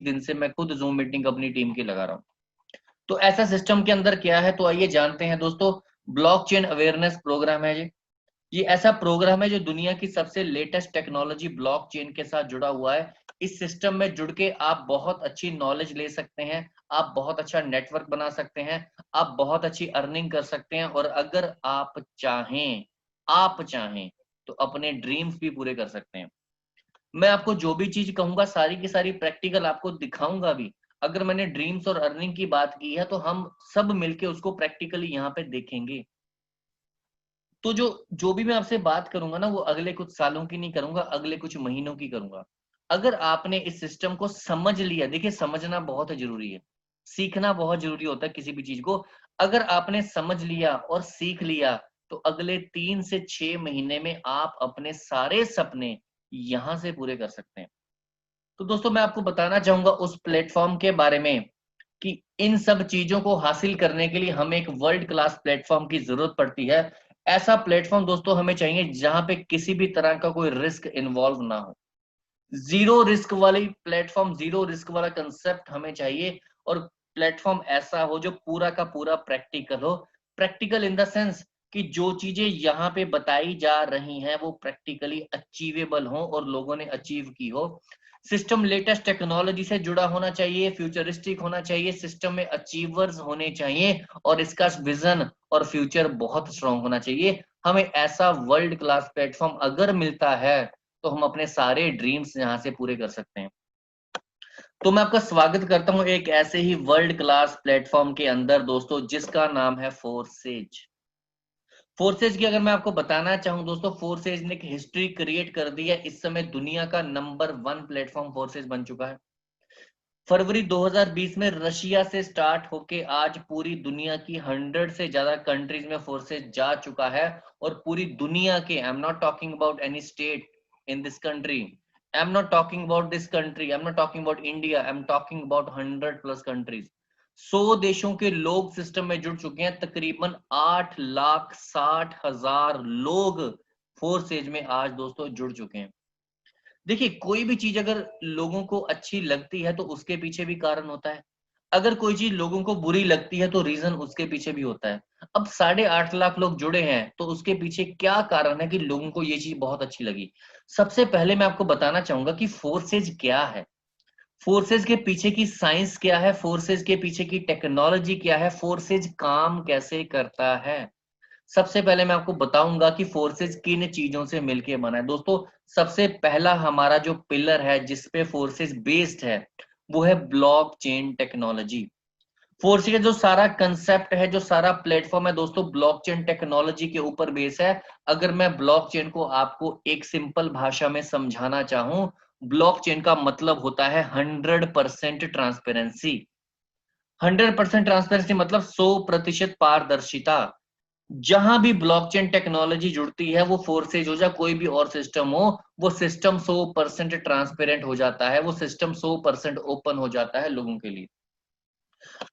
दिन से मैं खुद जूम मीटिंग अपनी टीम की लगा रहा हूँ। तो ऐसा सिस्टम के अंदर क्या है, तो आइए जानते हैं दोस्तों। ब्लॉकचेन अवेयरनेस प्रोग्राम है ये ऐसा प्रोग्राम है जो दुनिया की सबसे लेटेस्ट टेक्नोलॉजी ब्लॉकचेन के साथ जुड़ा हुआ है। इस सिस्टम में जुड़ के आप बहुत अच्छी नॉलेज ले सकते हैं, आप बहुत अच्छा नेटवर्क बना सकते हैं, आप बहुत अच्छी अर्निंग कर सकते हैं, और अगर आप चाहें तो अपने ड्रीम्स भी पूरे कर सकते हैं। मैं आपको जो भी चीज कहूंगा सारी की सारी प्रैक्टिकल आपको दिखाऊंगा भी। अगर मैंने ड्रीम्स और अर्निंग की बात की है तो हम सब मिलके उसको प्रैक्टिकली यहाँ पे देखेंगे। तो जो जो भी मैं आपसे बात करूंगा ना, वो अगले कुछ सालों की नहीं करूंगा, अगले कुछ महीनों की करूंगा। अगर आपने इस सिस्टम को समझ लिया, देखिए समझना बहुत जरूरी है, सीखना बहुत जरूरी होता है किसी भी चीज को। अगर आपने समझ लिया और सीख लिया तो अगले 3 से 6 महीने में आप अपने सारे सपने यहां से पूरे कर सकते हैं। तो दोस्तों मैं आपको बताना चाहूंगा उस प्लेटफॉर्म के बारे में कि इन सब चीजों को हासिल करने के लिए हमें एक वर्ल्ड क्लास प्लेटफॉर्म की जरूरत पड़ती है। ऐसा प्लेटफॉर्म दोस्तों हमें चाहिए जहां पे किसी भी तरह का कोई रिस्क इन्वॉल्व ना हो। जीरो रिस्क वाली प्लेटफॉर्म, जीरो रिस्क वाला कंसेप्ट हमें चाहिए। और प्लेटफॉर्म ऐसा हो जो पूरा का पूरा प्रैक्टिकल हो। प्रैक्टिकल इन द सेंस कि जो चीजें यहाँ पे बताई जा रही हैं वो प्रैक्टिकली अचीवेबल हो और लोगों ने अचीव की हो। सिस्टम लेटेस्ट टेक्नोलॉजी से जुड़ा होना चाहिए, फ्यूचरिस्टिक होना चाहिए, सिस्टम में अचीवर्स होने चाहिए, और इसका विजन और फ्यूचर बहुत स्ट्रांग होना चाहिए। हमें ऐसा वर्ल्ड क्लास प्लेटफॉर्म अगर मिलता है तो हम अपने सारे ड्रीम्स यहाँ से पूरे कर सकते हैं। तो मैं आपका स्वागत करता हूँ एक ऐसे ही वर्ल्ड क्लास प्लेटफॉर्म के अंदर दोस्तों, जिसका नाम है फोर्सेज। फोर्सेज की अगर मैं आपको बताना चाहूँ दोस्तों, फोर्सेज ने एक हिस्ट्री क्रिएट कर दी है। इस समय दुनिया का नंबर 1 प्लेटफॉर्म फोर्सेज बन चुका है। फरवरी 2020 में रशिया से स्टार्ट होके आज पूरी दुनिया की 100 से ज्यादा कंट्रीज में फोर्सेज जा चुका है। और पूरी दुनिया के, I am not talking about any state in this country, I am not talking about this country, I am not talking about India, I am talking about 100+ countries. 100 देशों के लोग सिस्टम में जुड़ चुके हैं। तकरीबन 8,60,000 लोग फोर्सेज में आज दोस्तों जुड़ चुके हैं। देखिए कोई भी चीज अगर लोगों को अच्छी लगती है तो उसके पीछे भी कारण होता है। अगर कोई चीज लोगों को बुरी लगती है तो रीजन उसके पीछे भी होता है। अब 8.5 लाख लोग जुड़े हैं तो उसके पीछे क्या कारण है कि लोगों को ये चीज बहुत अच्छी लगी। सबसे पहले मैं आपको बताना चाहूंगा कि फोर्सेज क्या है, फोर्सेज के पीछे की साइंस क्या है, फोर्सेज के पीछे की टेक्नोलॉजी क्या है, फोर्सेज काम कैसे करता है। सबसे पहले मैं आपको बताऊंगा कि फोर्सेज किन चीजों से मिलके बना है दोस्तों। सबसे पहला हमारा जो पिलर है जिसपे फोर्सेज बेस्ड है वो है ब्लॉकचेन टेक्नोलॉजी। फोर्सेज का जो सारा कंसेप्ट है, जो सारा प्लेटफॉर्म है दोस्तों, ब्लॉकचेन टेक्नोलॉजी के ऊपर बेस है। अगर मैं ब्लॉकचेन को आपको एक सिंपल भाषा में समझाना चाहूं, ब्लॉकचेन का मतलब होता है 100% ट्रांसपेरेंसी। 100% ट्रांसपेरेंसी मतलब 100% पारदर्शिता। जहां भी ब्लॉकचेन टेक्नोलॉजी जुड़ती है, वो फोर्सेज हो या कोई भी और सिस्टम हो, वो सिस्टम 100% ट्रांसपेरेंट हो जाता है, वो सिस्टम 100% ओपन हो जाता है लोगों के लिए।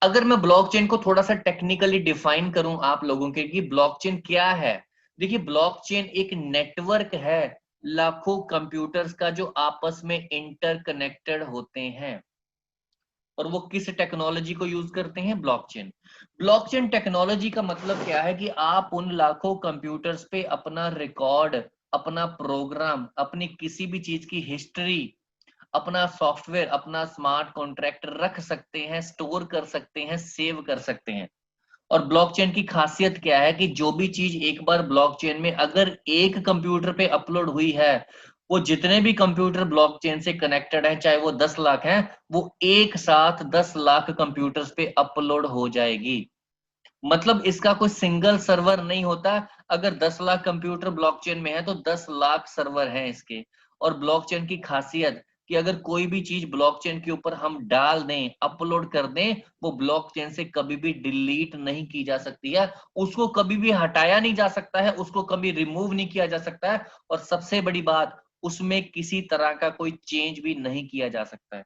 अगर मैं ब्लॉकचेन को थोड़ा सा टेक्निकली डिफाइन करूं आप लोगों के कि ब्लॉकचेन क्या है। देखिए ब्लॉकचेन एक नेटवर्क है लाखों कंप्यूटर्स का जो आपस में इंटरकनेक्टेड होते हैं। और वो किस टेक्नोलॉजी को यूज करते हैं, ब्लॉकचेन। ब्लॉकचेन टेक्नोलॉजी का मतलब क्या है कि आप उन लाखों कंप्यूटर्स पे अपना रिकॉर्ड, अपना प्रोग्राम, अपनी किसी भी चीज की हिस्ट्री, अपना सॉफ्टवेयर, अपना स्मार्ट कॉन्ट्रैक्ट रख सकते हैं, स्टोर कर सकते हैं, सेव कर सकते हैं। और ब्लॉकचेन की खासियत क्या है कि जो भी चीज एक बार ब्लॉकचेन में अगर एक कंप्यूटर पे अपलोड हुई है, वो जितने भी कंप्यूटर ब्लॉकचेन से कनेक्टेड हैं, चाहे वो 10 लाख हैं, वो एक साथ 10 लाख कंप्यूटर्स पे अपलोड हो जाएगी। मतलब इसका कोई सिंगल सर्वर नहीं होता। अगर 10 लाख कंप्यूटर ब्लॉकचेन में है तो 10 लाख सर्वर हैं इसके। और ब्लॉकचेन की खासियत कि अगर कोई भी चीज ब्लॉकचेन के ऊपर हम डाल दें, अपलोड कर दें, वो ब्लॉकचेन से कभी भी डिलीट नहीं की जा सकती है, उसको कभी भी हटाया नहीं जा सकता है, उसको कभी रिमूव नहीं किया जा सकता है। और सबसे बड़ी बात, उसमें किसी तरह का कोई चेंज भी नहीं किया जा सकता है।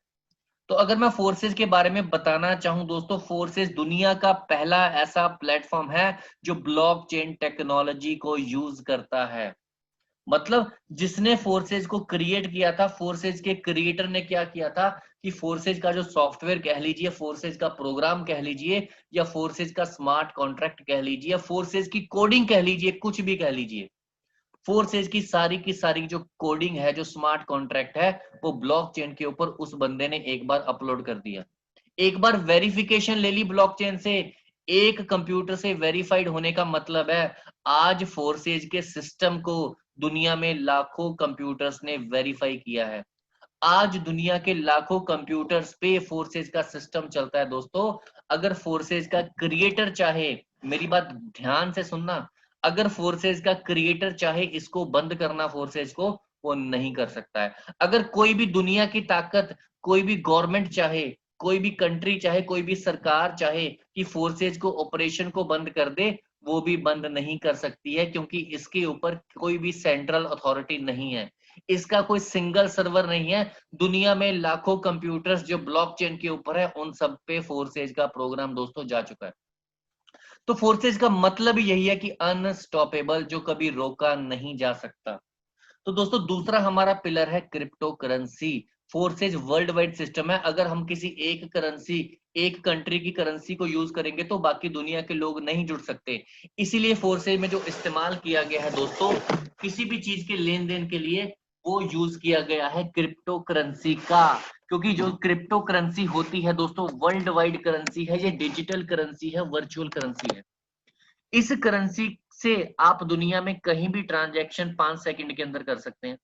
तो अगर मैं फोर्सेज के बारे में बताना चाहूं दोस्तों, फोर्सेज दुनिया का पहला ऐसा प्लेटफॉर्म है जो ब्लॉकचेन टेक्नोलॉजी को यूज करता है। मतलब जिसने फोर्सेज को क्रिएट किया था, फोर्सेज के क्रिएटर ने क्या किया था, कि फोर्सेज का जो सॉफ्टवेयर कह लीजिए, फोर्सेज का प्रोग्राम कह लीजिए, या फोर्सेज का स्मार्ट कॉन्ट्रैक्ट कह लीजिए, या फोर्सेज की कोडिंग कह लीजिए, कुछ भी कह लीजिए, फोर्सेज की सारी जो कोडिंग है, जो स्मार्ट कॉन्ट्रैक्ट है, वो ब्लॉकचेन के ऊपर उस बंदे ने एक बार अपलोड कर दिया। एक बार वेरिफिकेशन ले ली ब्लॉकचेन से, एक कंप्यूटर से वेरीफाइड होने का मतलब है आज फोर्सेज के सिस्टम को दुनिया में लाखों कंप्यूटर्स ने वेरीफाई किया है। आज दुनिया के लाखों कंप्यूटर्स पे फोर्सेज का सिस्टम चलता है दोस्तों। अगर फोर्सेज का क्रिएटर चाहे, मेरी बात ध्यान से सुनना, अगर फोर्सेज का क्रिएटर चाहे इसको बंद करना फोर्सेज को, वो नहीं कर सकता है। अगर कोई भी दुनिया की ताकत, कोई भी गवर्नमेंट चाहे, कोई भी कंट्री चाहे, कोई भी सरकार चाहे कि फोर्सेज को ऑपरेशन को बंद कर दे, वो भी बंद नहीं कर सकती है, क्योंकि इसके ऊपर कोई भी सेंट्रल अथॉरिटी नहीं है, इसका कोई सिंगल सर्वर नहीं है। दुनिया में लाखों कंप्यूटर्स जो ब्लॉकचेन के ऊपर है, उन सब पे फोर्सेज का प्रोग्राम दोस्तों जा चुका है। तो फोर्सेज का मतलब ही यही है कि अनस्टॉपेबल, जो कभी रोका नहीं जा सकता। तो दोस्तों दूसरा हमारा पिलर है crypto currency. Forces world wide system है। अगर हम किसी एक करेंसी, एक कंट्री की करेंसी को यूज करेंगे तो बाकी दुनिया के लोग नहीं जुड़ सकते। इसीलिए फोर्सेज में जो इस्तेमाल किया गया है दोस्तों, किसी भी चीज के लेन देन के लिए, वो यूज किया गया है क्रिप्टो करेंसी का। क्योंकि जो क्रिप्टो करेंसी होती है दोस्तों, वर्ल्ड वाइड करेंसी है, ये डिजिटल करेंसी है, वर्चुअल करेंसी है। इस करेंसी से आप दुनिया में कहीं भी ट्रांजैक्शन 5 सेकंड के अंदर कर सकते हैं।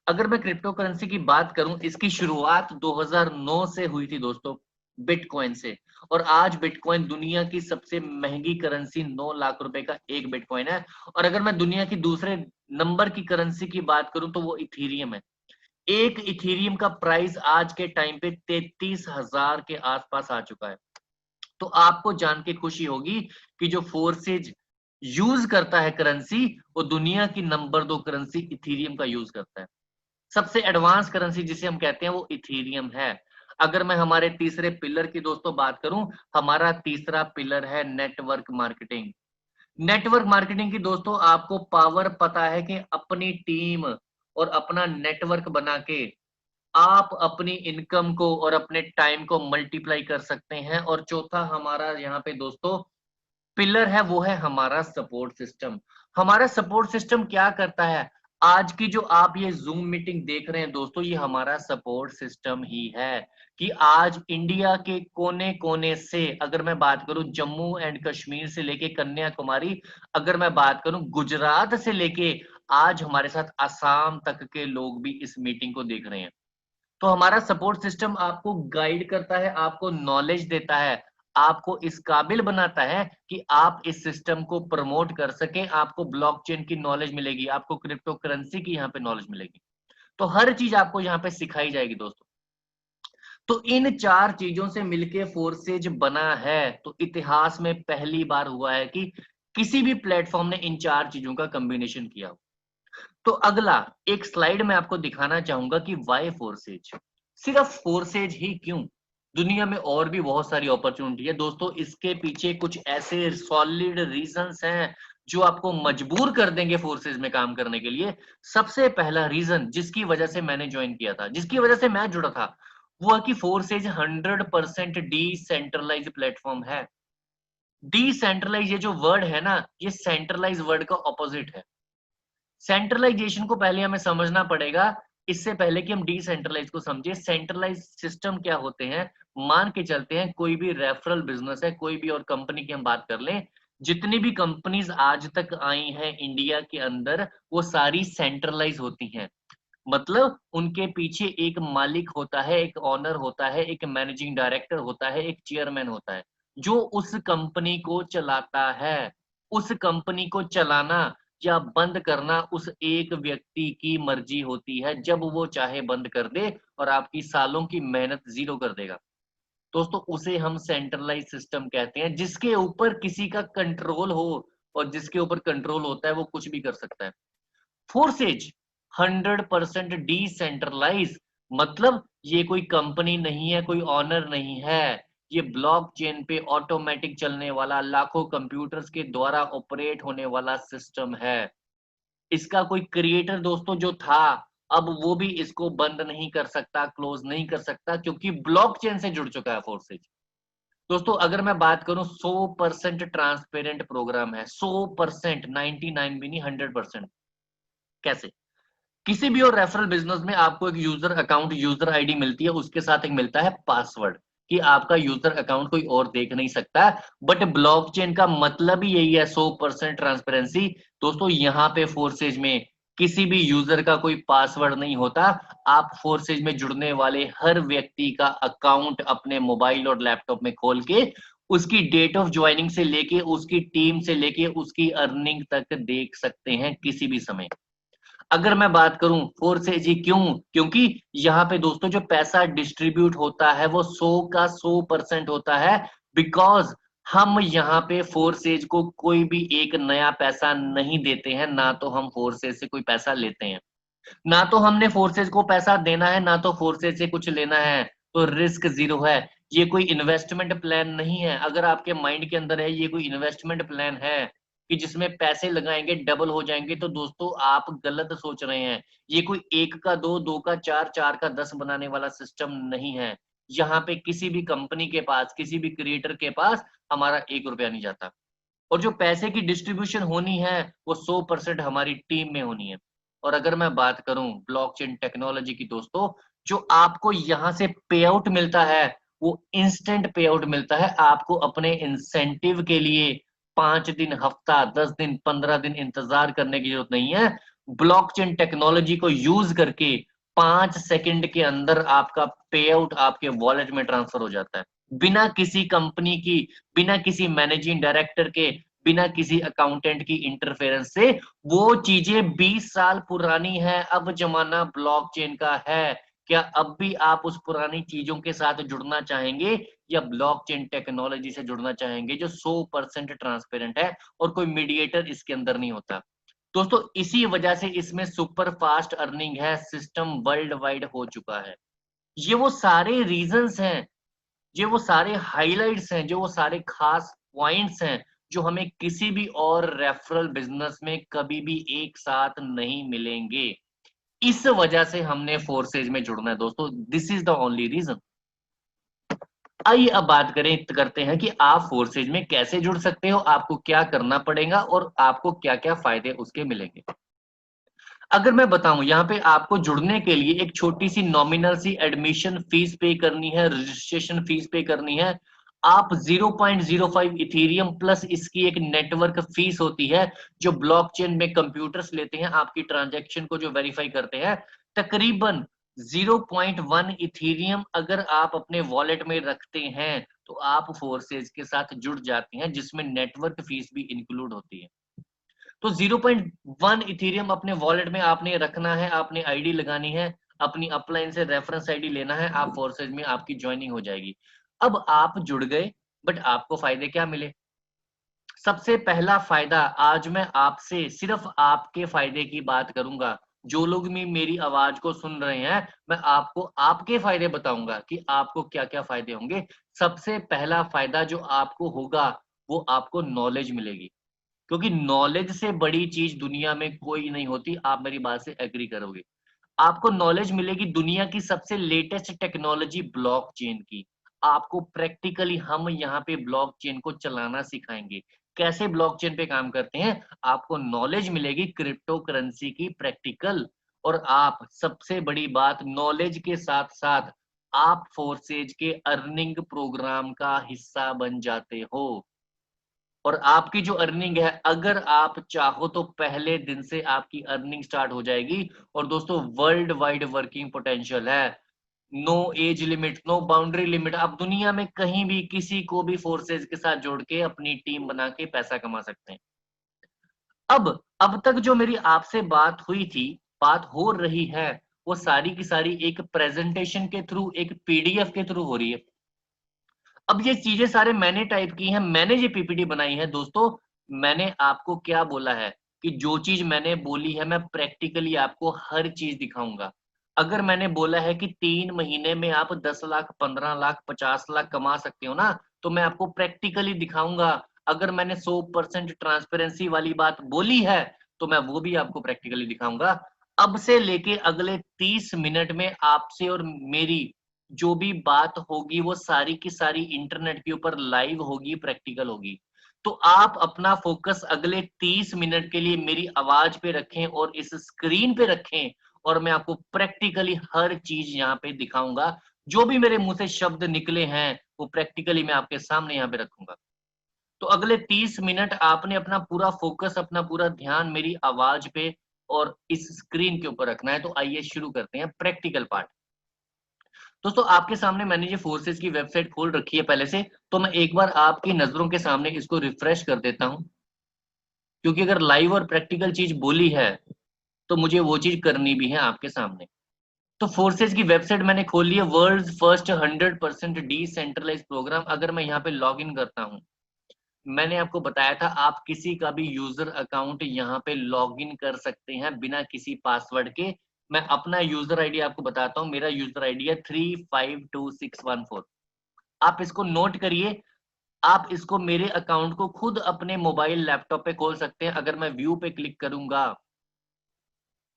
अगर मैं क्रिप्टो करेंसी की बात करूं, इसकी शुरुआत 2009 से हुई थी दोस्तों, बिटकॉइन से। और आज बिटकॉइन दुनिया की सबसे महंगी करेंसी, 9 लाख रुपए का एक बिटकॉइन है। और अगर मैं दुनिया की दूसरे नंबर की करेंसी की बात करूं तो वो इथीरियम है। एक इथीरियम का प्राइस आज के टाइम पे 33,000 के आसपास आ चुका है। तो आपको जान के खुशी होगी कि जो फोर्सेज यूज करता है करेंसी, वो दुनिया की नंबर 2 करेंसी इथीरियम का यूज करता है। सबसे एडवांस करेंसी जिसे हम कहते हैं वो इथीरियम है। अगर मैं हमारे तीसरे पिलर की दोस्तों बात करूं, हमारा तीसरा पिलर है नेटवर्क मार्केटिंग। नेटवर्क मार्केटिंग की दोस्तों आपको पावर पता है कि अपनी टीम और अपना नेटवर्क बना के आप अपनी इनकम को और अपने टाइम को मल्टीप्लाई कर सकते हैं। और चौथा हमारा यहाँ पे दोस्तों पिलर है, वो है हमारा सपोर्ट सिस्टम। हमारा सपोर्ट सिस्टम क्या करता है? आज की जो आप ये जूम मीटिंग देख रहे हैं दोस्तों, ये हमारा सपोर्ट सिस्टम ही है। कि आज इंडिया के कोने कोने से, अगर मैं बात करूं जम्मू एंड कश्मीर से लेके कन्याकुमारी, अगर मैं बात करूं गुजरात से लेके आज हमारे साथ असम तक के लोग भी इस मीटिंग को देख रहे हैं। तो हमारा सपोर्ट सिस्टम आपको गाइड करता है, आपको नॉलेज देता है, आपको इस काबिल बनाता है कि आप इस सिस्टम को प्रमोट कर सकें। आपको ब्लॉकचेन की नॉलेज मिलेगी, आपको क्रिप्टो करेंसी की यहाँ पे नॉलेज मिलेगी। तो हर चीज आपको यहाँ पे सिखाई जाएगी दोस्तों। तो इन चार चीजों से मिलके फोर्सेज बना है। तो इतिहास में पहली बार हुआ है कि किसी भी प्लेटफॉर्म ने इन चार चीजों का कॉम्बिनेशन किया हो। तो अगला एक स्लाइड में आपको दिखाना चाहूंगा कि वाई फोर्सेज, सिर्फ फोर्सेज ही क्यों, दुनिया में और भी बहुत सारी अपॉर्चुनिटी है दोस्तों। इसके पीछे कुछ ऐसे सॉलिड रीजंस हैं जो आपको मजबूर कर देंगे फोर्सेज में काम करने के लिए। सबसे पहला रीजन जिसकी वजह से मैंने ज्वाइन किया था, जिसकी वजह से मैं जुड़ा था, वो है कि फोर्सेज 100% डिसेंट्रलाइज प्लेटफॉर्म है। डिसेंट्रलाइज ये जो वर्ड है ना, ये सेंट्रलाइज वर्ड का ऑपोजिट है। सेंट्रलाइजेशन को पहले हमें समझना पड़ेगा। इससे पहले कि हम डिसेंट्रलाइज को समझे, सेंट्रलाइज सिस्टम क्या होते हैं, मान के चलते हैं कोई भी रेफरल बिजनेस है, कोई भी और कंपनी की हम बात कर लें, जितनी भी कंपनीज आज तक आई हैं इंडिया के अंदर, वो सारी सेंट्रलाइज होती हैं। मतलब उनके पीछे एक मालिक होता है, एक ऑनर होता है, एक मैनेजिंग डायरेक्टर होता है, एक चेयरमैन होता है, जो उस कंपनी को चलाता है। उस कंपनी को चलाना या बंद करना उस एक व्यक्ति की मर्जी होती है, जब वो चाहे बंद कर दे और आपकी सालों की मेहनत जीरो कर देगा। दोस्तों उसे हम सेंट्रलाइज सिस्टम कहते हैं, जिसके ऊपर किसी का कंट्रोल हो, और जिसके ऊपर कंट्रोल होता है वो कुछ भी कर सकता है। फोर्सेज 100% डिसेंट्रलाइज, मतलब ये कोई कंपनी नहीं है, कोई ऑनर नहीं है, ये ब्लॉकचेन पे ऑटोमेटिक चलने वाला, लाखों कंप्यूटर्स के द्वारा ऑपरेट होने वाला सिस्टम है। इसका कोई क्रिएटर दोस्तों जो था, अब वो भी इसको बंद नहीं कर सकता, क्लोज नहीं कर सकता, क्योंकि ब्लॉकचेन से जुड़ चुका है फोर्सेज। दोस्तों अगर मैं बात करूं, 100% ट्रांसपेरेंट प्रोग्राम है, 100%, 99 भी नहीं, 100%। कैसे? किसी भी और रेफरल बिजनेस में आपको एक यूजर अकाउंट, यूजर आईडी मिलती है, उसके साथ एक मिलता है पासवर्ड, कि आपका यूजर अकाउंट कोई और देख नहीं सकता। बट ब्लॉकचेन का मतलब ही यही है, 100% ट्रांसपेरेंसी। दोस्तों यहाँ पे फोर्सेज में किसी भी यूजर का कोई पासवर्ड नहीं होता। आप फोर्सेज में जुड़ने वाले हर व्यक्ति का अकाउंट अपने मोबाइल और लैपटॉप में खोल के उसकी डेट ऑफ ज्वाइनिंग से लेके, उसकी टीम से लेके, उसकी अर्निंग तक देख सकते हैं किसी भी समय। अगर मैं बात करूं फोर्सेज ही क्यों, क्योंकि यहाँ पे दोस्तों जो पैसा डिस्ट्रीब्यूट होता है वो 100 का 100% होता है। बिकॉज हम यहाँ पे फोर्सेज को कोई भी एक नया पैसा नहीं देते हैं, ना तो हम फोर्सेज से कोई पैसा लेते हैं, ना तो हमने फोर्सेज को पैसा देना है, ना तो फोर्सेज से कुछ लेना है। तो रिस्क जीरो है। ये कोई इन्वेस्टमेंट प्लान नहीं है। अगर आपके माइंड के अंदर है ये कोई इन्वेस्टमेंट प्लान है कि जिसमें पैसे लगाएंगे डबल हो जाएंगे, तो दोस्तों आप गलत सोच रहे हैं। ये कोई एक का दो, दो का चार, चार का 10 बनाने वाला सिस्टम नहीं है। यहाँ पे किसी भी कंपनी के पास, किसी भी क्रिएटर के पास हमारा 1 रुपया नहीं जाता। और जो पैसे की डिस्ट्रीब्यूशन होनी है वो 100% हमारी टीम में होनी है। और अगर मैं बात करूं ब्लॉकचेन टेक्नोलॉजी की दोस्तों, जो आपको यहां से पे आउट मिलता है वो इंस्टेंट पे आउट मिलता है। आपको अपने इंसेंटिव के लिए 5 दिन, हफ्ता, 10 दिन, 15 दिन इंतजार करने की जरूरत नहीं है। ब्लॉकचेन टेक्नोलॉजी को यूज करके 5 सेकंड के अंदर आपका पे आउट आपके वॉलेट में ट्रांसफर हो जाता है, बिना किसी कंपनी की, बिना किसी मैनेजिंग डायरेक्टर के, बिना किसी अकाउंटेंट की इंटरफेरेंस से। वो चीजें 20 साल पुरानी है, अब जमाना ब्लॉकचेन का है। क्या अब भी आप उस पुरानी चीजों के साथ जुड़ना चाहेंगे, या ब्लॉकचेन टेक्नोलॉजी से जुड़ना चाहेंगे जो 100% ट्रांसपेरेंट है और कोई मीडिएटर इसके अंदर नहीं होता? दोस्तों इसी वजह से इसमें सुपर फास्ट अर्निंग है, सिस्टम वर्ल्ड वाइड हो चुका है। ये वो सारे रीजंस हैं, ये वो सारे हाइलाइट्स हैं, जो वो सारे खास पॉइंट्स हैं जो हमें किसी भी और रेफरल बिजनेस में कभी भी एक साथ नहीं मिलेंगे। इस वजह से हमने फोर्सेज में जुड़ना है दोस्तों। This is the only reason. आइए अब बात करते हैं कि आप फोर्सेज में कैसे जुड़ सकते हो, आपको क्या करना पड़ेगा और आपको क्या क्या फायदे उसके मिलेंगे। अगर मैं बताऊं, यहाँ पे आपको जुड़ने के लिए एक छोटी सी नॉमिनल सी एडमिशन फीस पे करनी है, रजिस्ट्रेशन फीस पे करनी है। आप 0.05 इथेरियम प्लस इसकी एक नेटवर्क फीस होती है जो ब्लॉकचेन में कंप्यूटर्स लेते हैं, आपकी ट्रांजैक्शन को जो वेरीफाई करते हैं। तकरीबन 0.1 इथेरियम अगर आप अपने वॉलेट में रखते हैं तो आप फोर्सेज के साथ जुड़ जाते हैं, जिसमें नेटवर्क फीस भी इंक्लूड होती है। तो 0.1 इथेरियम अपने वॉलेट में आपने रखना है, आपने आईडी लगानी है, अपनी अपलाइन से रेफरेंस आईडी लेना है, आप फोर्सेज में आपकी ज्वाइनिंग हो जाएगी। अब आप जुड़ गए, बट आपको फायदे क्या मिले? सबसे पहला फायदा, आज मैं आपसे सिर्फ आपके फायदे की बात करूंगा। जो लोग भी मेरी आवाज को सुन रहे हैं, मैं आपको आपके फायदे बताऊंगा कि आपको क्या क्या फायदे होंगे। सबसे पहला फायदा जो आपको होगा वो आपको नॉलेज मिलेगी, क्योंकि नॉलेज से बड़ी चीज दुनिया में कोई नहीं होती। आप मेरी बात से एग्री करोगे। आपको नॉलेज मिलेगी दुनिया की सबसे लेटेस्ट टेक्नोलॉजी ब्लॉकचेन की। आपको प्रैक्टिकली हम यहाँ पे ब्लॉकचेन को चलाना सिखाएंगे, कैसे ब्लॉकचेन पे काम करते हैं। आपको नॉलेज मिलेगी क्रिप्टो करेंसी की प्रैक्टिकल। और आप, सबसे बड़ी बात, नॉलेज के साथ साथ आप फोर्सेज के अर्निंग प्रोग्राम का हिस्सा बन जाते हो। और आपकी जो अर्निंग है, अगर आप चाहो तो पहले दिन से आपकी अर्निंग स्टार्ट हो जाएगी। और दोस्तों वर्ल्ड वाइड वर्किंग पोटेंशियल है, no age limit, no boundary limit. आप दुनिया में कहीं भी किसी को भी फोर्सेज के साथ जोड़ के अपनी टीम बना के पैसा कमा सकते हैं। अब तक जो मेरी आपसे बात हुई थी, बात हो रही है, वो सारी की सारी एक प्रेजेंटेशन के थ्रू, एक पीडीएफ के थ्रू हो रही है। अब ये चीजें सारे मैंने टाइप की हैं, मैंने ये पीपीटी बनाई है दोस्तों। मैंने आपको क्या बोला है कि जो चीज मैंने बोली है मैं प्रैक्टिकली आपको हर चीज दिखाऊंगा। अगर मैंने बोला है कि 3 महीने में आप 10 लाख, 15 लाख, 50 लाख कमा सकते हो ना, तो मैं आपको प्रैक्टिकली दिखाऊंगा। अगर मैंने 100% ट्रांसपेरेंसी वाली बात बोली है तो मैं वो भी आपको प्रैक्टिकली दिखाऊंगा। अब से लेके अगले 30 मिनट में आपसे और मेरी जो भी बात होगी वो सारी की सारी इंटरनेट के ऊपर लाइव होगी, प्रैक्टिकल होगी। तो आप अपना फोकस अगले 30 मिनट के लिए मेरी आवाज पे रखें और इस स्क्रीन पे रखें, और मैं आपको प्रैक्टिकली हर चीज यहाँ पे दिखाऊंगा। जो भी मेरे मुंह से शब्द निकले हैं वो प्रैक्टिकली मैं आपके सामने यहाँ पे रखूंगा। तो अगले 30 मिनट आपने अपना पूरा फोकस, अपना पूरा ध्यान मेरी आवाज पे और इस स्क्रीन के ऊपर रखना है। तो आइए शुरू करते हैं प्रैक्टिकल पार्ट। दोस्तों आपके सामने मैंने ये फोर्सेस की वेबसाइट खोल रखी है पहले से, तो मैं एक बार आपकी नजरों के सामने इसको रिफ्रेश कर देता हूं, क्योंकि अगर लाइव और प्रैक्टिकल चीज बोली है तो मुझे वो चीज करनी भी है आपके सामने। तो फोर्सेस की वेबसाइट मैंने खोल ली है, वर्ल्ड फर्स्ट 100% डिसेंट्रलाइज प्रोग्राम। अगर मैं यहाँ पे लॉग इन करता हूँ, मैंने आपको बताया था आप किसी का भी यूजर अकाउंट यहाँ पे लॉगिन कर सकते हैं बिना किसी पासवर्ड के। मैं अपना यूजर आईडी आपको बताता हूँ, मेरा यूजर आईडी है 352614। आप इसको नोट करिए। आप इसको, मेरे अकाउंट को खुद अपने मोबाइल लैपटॉप पे खोल सकते हैं। अगर मैं व्यू पे क्लिक करूंगा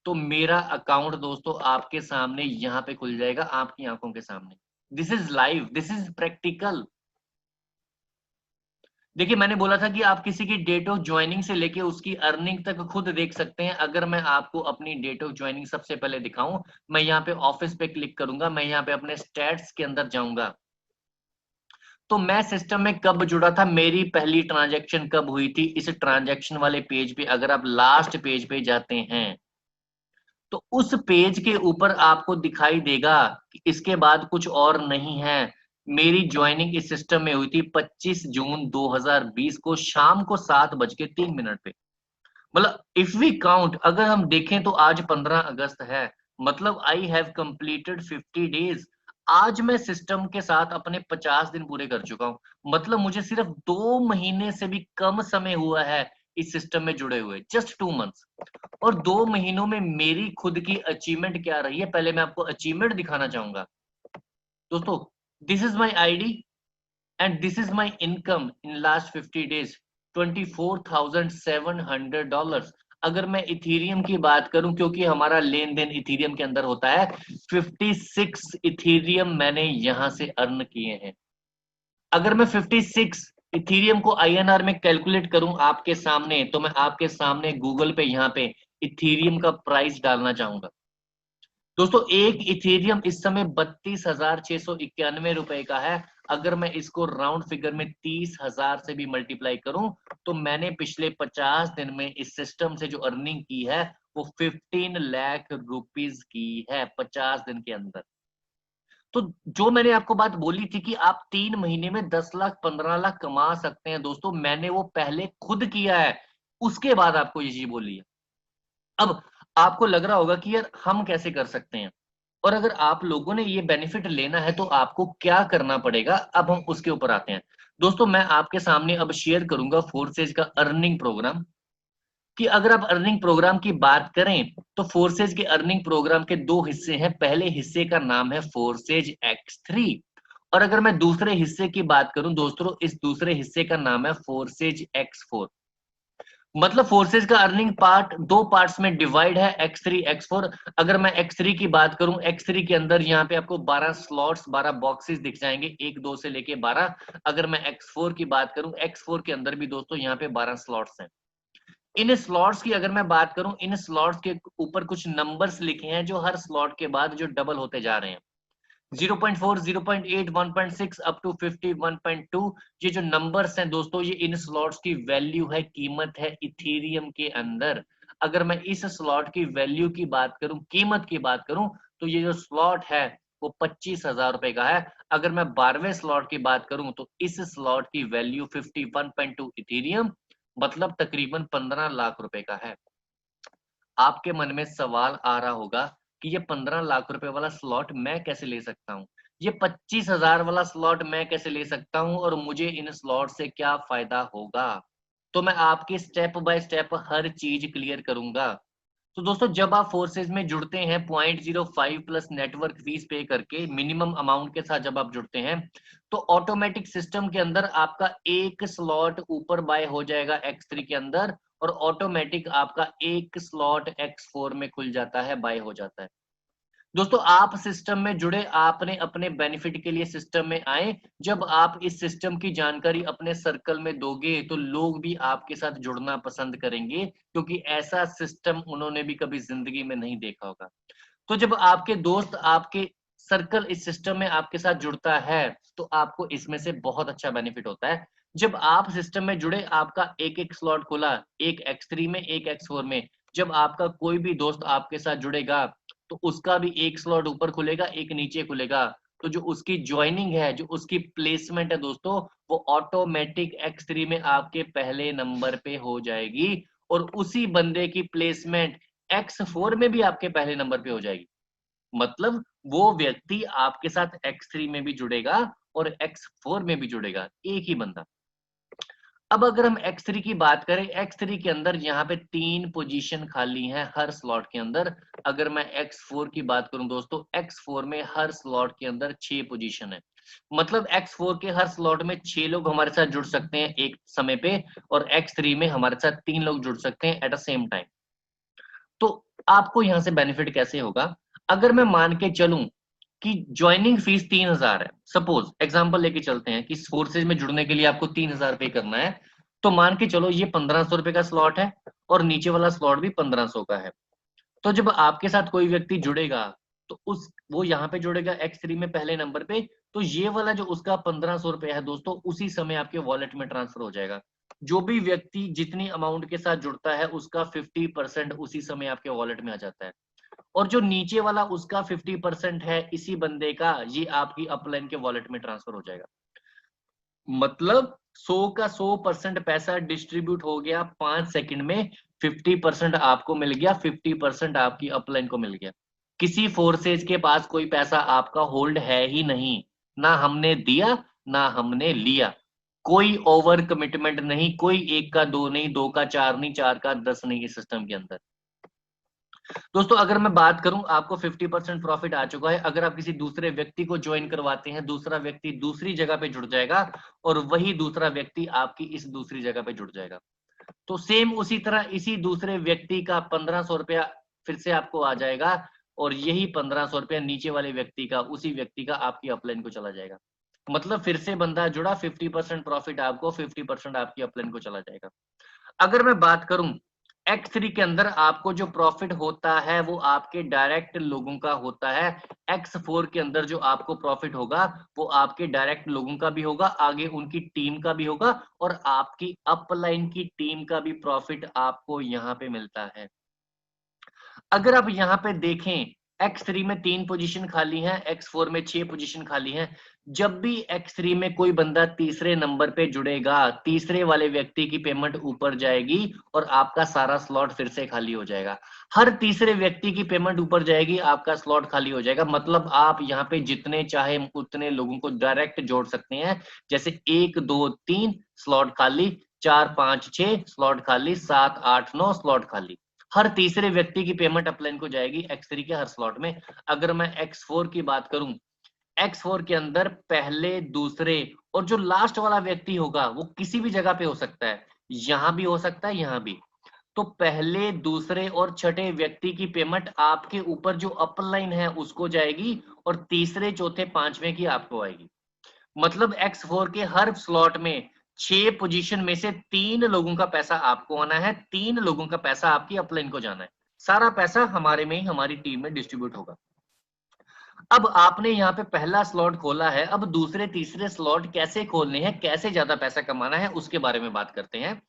तो मेरा अकाउंट दोस्तों आपके सामने यहाँ पे खुल जाएगा, आपकी आंखों के सामने। This is live, this is practical. देखिए मैंने बोला था कि आप किसी की डेट ऑफ ज्वाइनिंग से लेके उसकी अर्निंग तक खुद देख सकते हैं। अगर मैं आपको अपनी डेट ऑफ ज्वाइनिंग सबसे पहले दिखाऊं, मैं यहाँ पे ऑफिस पे क्लिक करूंगा, मैं यहाँ पे अपने स्टैट्स के अंदर जाऊंगा, तो मैं सिस्टम में कब जुड़ा था, मेरी पहली ट्रांजैक्शन कब हुई थी, इस ट्रांजैक्शन वाले पेज पे अगर आप लास्ट पेज पे जाते हैं तो उस पेज के ऊपर आपको दिखाई देगा कि इसके बाद कुछ और नहीं है। मेरी ज्वाइनिंग इस सिस्टम में हुई थी 25 जून 2020 को शाम को 7:03 पे। मतलब इफ वी काउंट, अगर हम देखें तो आज 15 अगस्त है, मतलब आई हैव कंप्लीटेड 50 डेज। आज मैं सिस्टम के साथ अपने 50 दिन पूरे कर चुका हूं। मतलब मुझे सिर्फ 2 महीने से भी कम समय हुआ है इस सिस्टम में जुड़े हुए, जस्ट 2 मंथ्स। और 2 महीनों में मेरी खुद की अचीवमेंट क्या रही है, पहले मैं आपको अचीवमेंट दिखाना चाहूंगा। दोस्तों this is my ID and this is my income in last 50 days, $24,700। अगर मैं इथीरियम की बात करूं, क्योंकि हमारा लेन देन इथीरियम के अंदर होता है, 56 इथीरियम मैंने यहां से अर्न किए हैं। अगर मैं 56 इथीरियम को आईएनआर में कैलकुलेट करूं आपके सामने, तो मैं आपके सामने गूगल पे यहाँ पे इथीरियम का प्राइस डालना चाहूंगा। दोस्तों एक इथेरियम इस समय 32,691 रुपए का है। अगर मैं इसको राउंड फिगर में 30,000 से भी मल्टीप्लाई करूं, तो मैंने पिछले 50 दिन में इस सिस्टम से जो अर्निंग की है वो 15 लाख रुपीज की है 50 दिन के अंदर। तो जो मैंने आपको बात बोली थी कि आप 3 महीने में 10 लाख 15 लाख कमा सकते हैं, दोस्तों मैंने वो पहले खुद किया है, उसके बाद आपको ये चीज बोली है। अब आपको लग रहा होगा कि यार हम कैसे कर सकते हैं, और अगर आप लोगों ने ये बेनिफिट लेना है तो आपको क्या करना पड़ेगा, अब हम उसके ऊपर आते हैं। दोस्तों मैं आपके सामने अब शेयर करूंगा फोर्सेज का अर्निंग प्रोग्राम। कि अगर आप अर्निंग प्रोग्राम की बात करें तो फोर्सेज के अर्निंग प्रोग्राम के 2 हिस्से हैं। पहले हिस्से का नाम है फोर्सेज X3, और अगर मैं दूसरे हिस्से की बात करूं दोस्तों, इस दूसरे हिस्से का नाम है फोर्सेज X4। मतलब फोर्सेस का अर्निंग पार्ट 2 पार्ट्स में डिवाइड है, X3 X4। अगर मैं X3 की बात करूं, X3 के अंदर यहाँ पे आपको 12 स्लॉट्स 12 बॉक्सेस दिख जाएंगे, 1 2 से लेके 12। अगर मैं X4 की बात करूं, X4 के अंदर भी दोस्तों यहाँ पे 12 स्लॉट्स हैं। इन स्लॉट्स की अगर मैं बात करूं, इन स्लॉट्स के ऊपर कुछ नंबर्स लिखे हैं जो हर स्लॉट के बाद जो डबल होते जा रहे हैं। 0.4 0.8 1.6 अप टू 50 1.2। ये जो नंबर्स हैं दोस्तों, ये इन स्लॉट्स की वैल्यू है, कीमत है इथेरियम के अंदर। अगर मैं इस स्लॉट की वैल्यू की बात करूं, कीमत की बात करूं, तो ये जो स्लॉट है वो 25,000 रुपए का है। अगर मैं 12वें स्लॉट की बात करूं तो इस स्लॉट की वैल्यू 51.2 इथेरियम, मतलब तकरीबन 15 लाख रुपए का है। आपके मन में सवाल आ रहा होगा कि ये 15 लाख रुपए वाला स्लॉट मैं कैसे ले सकता हूँ, ये 25,000 वाला स्लॉट मैं कैसे ले सकता हूँ, और मुझे इन स्लॉट से क्या फायदा होगा। तो मैं आपकी स्टेप बाय स्टेप हर चीज क्लियर करूंगा। तो दोस्तों जब आप फोर्सेज में जुड़ते हैं 0.05 प्लस नेटवर्क फीस पे करके मिनिमम अमाउंट के साथ जब आप जुड़ते हैं, तो ऑटोमेटिक सिस्टम के अंदर आपका एक स्लॉट ऊपर बाय हो जाएगा X3 के अंदर, और ऑटोमेटिक आपका एक स्लॉट X4 में खुल जाता है, बाय हो जाता है। दोस्तों आप सिस्टम में जुड़े, आपने अपने बेनिफिट के लिए सिस्टम में आए। जब आप इस सिस्टम की जानकारी अपने सर्कल में दोगे तो लोग भी आपके साथ जुड़ना पसंद करेंगे, क्योंकि ऐसा सिस्टम उन्होंने भी कभी जिंदगी में नहीं देखा होगा। तो जब आपके दोस्त, आपके सर्कल इस सिस्टम में आपके साथ जुड़ता है तो आपको इसमें से बहुत अच्छा बेनिफिट होता है। जब आप सिस्टम में जुड़े, आपका एक एक स्लॉट खुला, एक X3 में, एक X4 में। जब आपका कोई भी दोस्त आपके साथ जुड़ेगा तो उसका भी एक स्लॉट ऊपर खुलेगा, एक नीचे खुलेगा। तो जो उसकी ज्वाइनिंग है, जो उसकी प्लेसमेंट है दोस्तों, वो ऑटोमेटिक X3 में आपके पहले नंबर पे हो जाएगी, और उसी बंदे की प्लेसमेंट X4 में भी आपके पहले नंबर पे हो जाएगी। मतलब वो व्यक्ति आपके साथ X3 में भी जुड़ेगा और X4 में भी जुड़ेगा, एक ही बंदा। अब अगर हम X3 की बात करें, X3 के अंदर यहाँ पे 3 पोजीशन खाली हैं हर स्लॉट के अंदर। अगर मैं X4 की बात करूं दोस्तों, X4 में हर स्लॉट के अंदर 6 पोजीशन है। मतलब X4 के हर स्लॉट में 6 लोग हमारे साथ जुड़ सकते हैं एक समय पे, और X3 में हमारे साथ 3 लोग जुड़ सकते हैं एट अ सेम टाइम। तो आपको यहां से बेनिफिट कैसे होगा? अगर मैं मान के चलूं कि ज्वाइनिंग फीस 3000 है, सपोज एग्जांपल लेके चलते हैं कि फोर्सेज में जुड़ने के लिए आपको 3000 पे करना है, तो मान के चलो ये 1500 रुपए का स्लॉट है और नीचे वाला स्लॉट भी 1500 का है। तो जब आपके साथ कोई व्यक्ति जुड़ेगा तो उस वो यहाँ पे जुड़ेगा X3 में पहले नंबर पे, तो ये वाला जो उसका 1500 रुपए है दोस्तों, उसी समय आपके वॉलेट में ट्रांसफर हो जाएगा। जो भी व्यक्ति जितनी अमाउंट के साथ जुड़ता है उसका 50% उसी समय आपके वॉलेट में आ जाता है, और जो नीचे वाला उसका 50% है इसी बंदे का, ये आपकी अपलाइन के वॉलेट में ट्रांसफर हो जाएगा। मतलब 100 का 100% पैसा डिस्ट्रीब्यूट हो गया 5 सेकंड में। 50% आपको मिल गया, 50% आपकी अपलाइन को मिल गया। किसी फोर्सेज के पास कोई पैसा आपका होल्ड है ही नहीं, ना हमने दिया ना हमने लिया। कोई ओवर कमिटमेंट नहीं, कोई 1 का 2 नहीं, 2 का 4 नहीं, 4 का 10 नहीं इस सिस्टम के अंदर। दोस्तों अगर मैं बात करूं, आपको 50% प्रॉफिट आ चुका है। अगर आप किसी दूसरे व्यक्ति को ज्वाइन करवाते हैं, दूसरा व्यक्ति दूसरी जगह पे जुड़ जाएगा और वही दूसरा व्यक्ति आपकी इस दूसरी जगह पे जुड़ जाएगा। तो सेम उसी तरह इसी दूसरे व्यक्ति का 1500 रुपया फिर से आपको आ जाएगा, और यही 1500 रुपया नीचे वाले व्यक्ति का, उसी व्यक्ति का आपकी अपलाइन को चला जाएगा। मतलब फिर से बंदा जुड़ा, 50% प्रॉफिट आपको, 50% आपकी अपलाइन को चला जाएगा। अगर मैं बात करूं X3 के अंदर आपको जो प्रॉफिट होता है वो आपके डायरेक्ट लोगों का होता है। X4 के अंदर जो आपको प्रॉफिट होगा वो आपके डायरेक्ट लोगों का भी होगा, आगे उनकी टीम का भी होगा, और आपकी अपलाइन की टीम का भी प्रॉफिट आपको यहाँ पे मिलता है। अगर आप यहाँ पे देखें, X3 में 3 पोजीशन खाली हैं, X4 में 6 पोजीशन खाली हैं। जब भी X3 में कोई बंदा तीसरे नंबर पे जुड़ेगा, तीसरे वाले व्यक्ति की पेमेंट ऊपर जाएगी और आपका सारा स्लॉट फिर से खाली हो जाएगा। हर तीसरे व्यक्ति की पेमेंट ऊपर जाएगी, आपका स्लॉट खाली हो जाएगा। मतलब आप यहाँ पे जितने चाहे उतने लोगों को डायरेक्ट जोड़ सकते हैं। जैसे 1 2 3 स्लॉट खाली, 4 5 6 स्लॉट खाली, 7 8 9 स्लॉट खाली। हर तीसरे व्यक्ति की पेमेंट अपलाइन को जाएगी X3 के हर स्लॉट में। अगर मैं X4 की बात करूं, X4 के अंदर पहले, दूसरे और जो लास्ट वाला व्यक्ति होगा वो किसी भी जगह पे हो सकता है, यहां भी हो सकता है, यहां भी। तो पहले, दूसरे और छठे व्यक्ति की पेमेंट आपके ऊपर जो अपलाइन है उसको जाएगी, और तीसरे, चौथे, पांचवें की आपको आएगी। मतलब X4 के हर स्लॉट में 6 पोजीशन में से 3 लोगों का पैसा आपको आना है, 3 लोगों का पैसा आपकी अपलाइन को जाना है। सारा पैसा हमारे में ही, हमारी टीम में डिस्ट्रीब्यूट होगा। अब आपने यहाँ पे पहला स्लॉट खोला है, अब दूसरे तीसरे स्लॉट कैसे खोलने हैं, कैसे ज्यादा पैसा कमाना है, उसके बारे में बात करते हैं।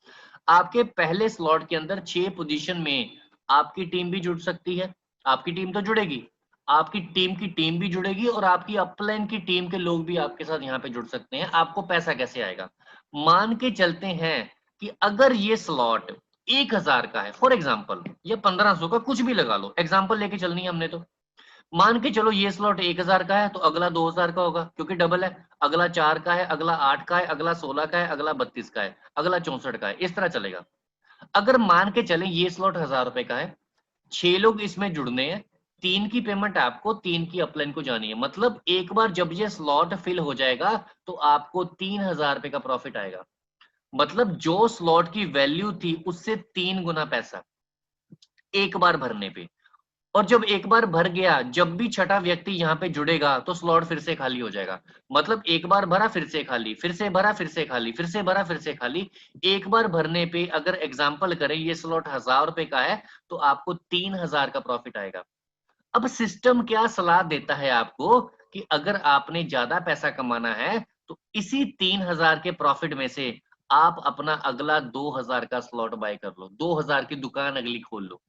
आपके पहले स्लॉट के अंदर 6 पोजीशन में आपकी टीम भी जुड़ सकती है। आपकी टीम तो जुड़ेगी, आपकी टीम की टीम भी जुड़ेगी, और आपकी अपलाइन की टीम के लोग भी आपके साथ यहाँ पे जुड़ सकते हैं। आपको पैसा कैसे आएगा? मान के चलते हैं कि अगर ये स्लॉट 1000 का है फॉर एग्जाम्पल, या 1500 का, कुछ भी लगा लो, एग्जाम्पल लेके चलनी है हमने। तो मान के चलो ये स्लॉट 1000 का है तो अगला 2000 का होगा, क्योंकि डबल है। अगला 4 का है, अगला 8 का है, अगला 16 का है, अगला 32 का है, अगला 64 का है, इस तरह चलेगा। अगर मान के चले ये स्लॉट 1000 रुपए का है, 6 लोग इसमें जुड़ने हैं, 3 की पेमेंट आपको, 3 की अपलाइन को जानी है। मतलब एक बार जब ये स्लॉट फिल हो जाएगा तो आपको 3000 रुपए का प्रॉफिट आएगा। मतलब जो स्लॉट की वैल्यू थी उससे 3 गुना पैसा एक बार भरने पे। और जब एक बार भर गया, जब भी छठा व्यक्ति यहाँ पे जुड़ेगा तो स्लॉट फिर से खाली हो जाएगा। मतलब एक बार भरा फिर से खाली, फिर से भरा फिर से खाली, फिर से भरा फिर से खाली। एक बार भरने पे अगर एग्जांपल करें ये स्लॉट 1000 रुपए का है तो आपको 3000 का प्रॉफिट आएगा। अब सिस्टम क्या सलाह देता है आपको कि अगर आपने ज्यादा पैसा कमाना है तो इसी 3000 के प्रॉफिट में से आप अपना अगला 2000 का स्लॉट बाय कर लो, 2000 की दुकान अगली खोल लो।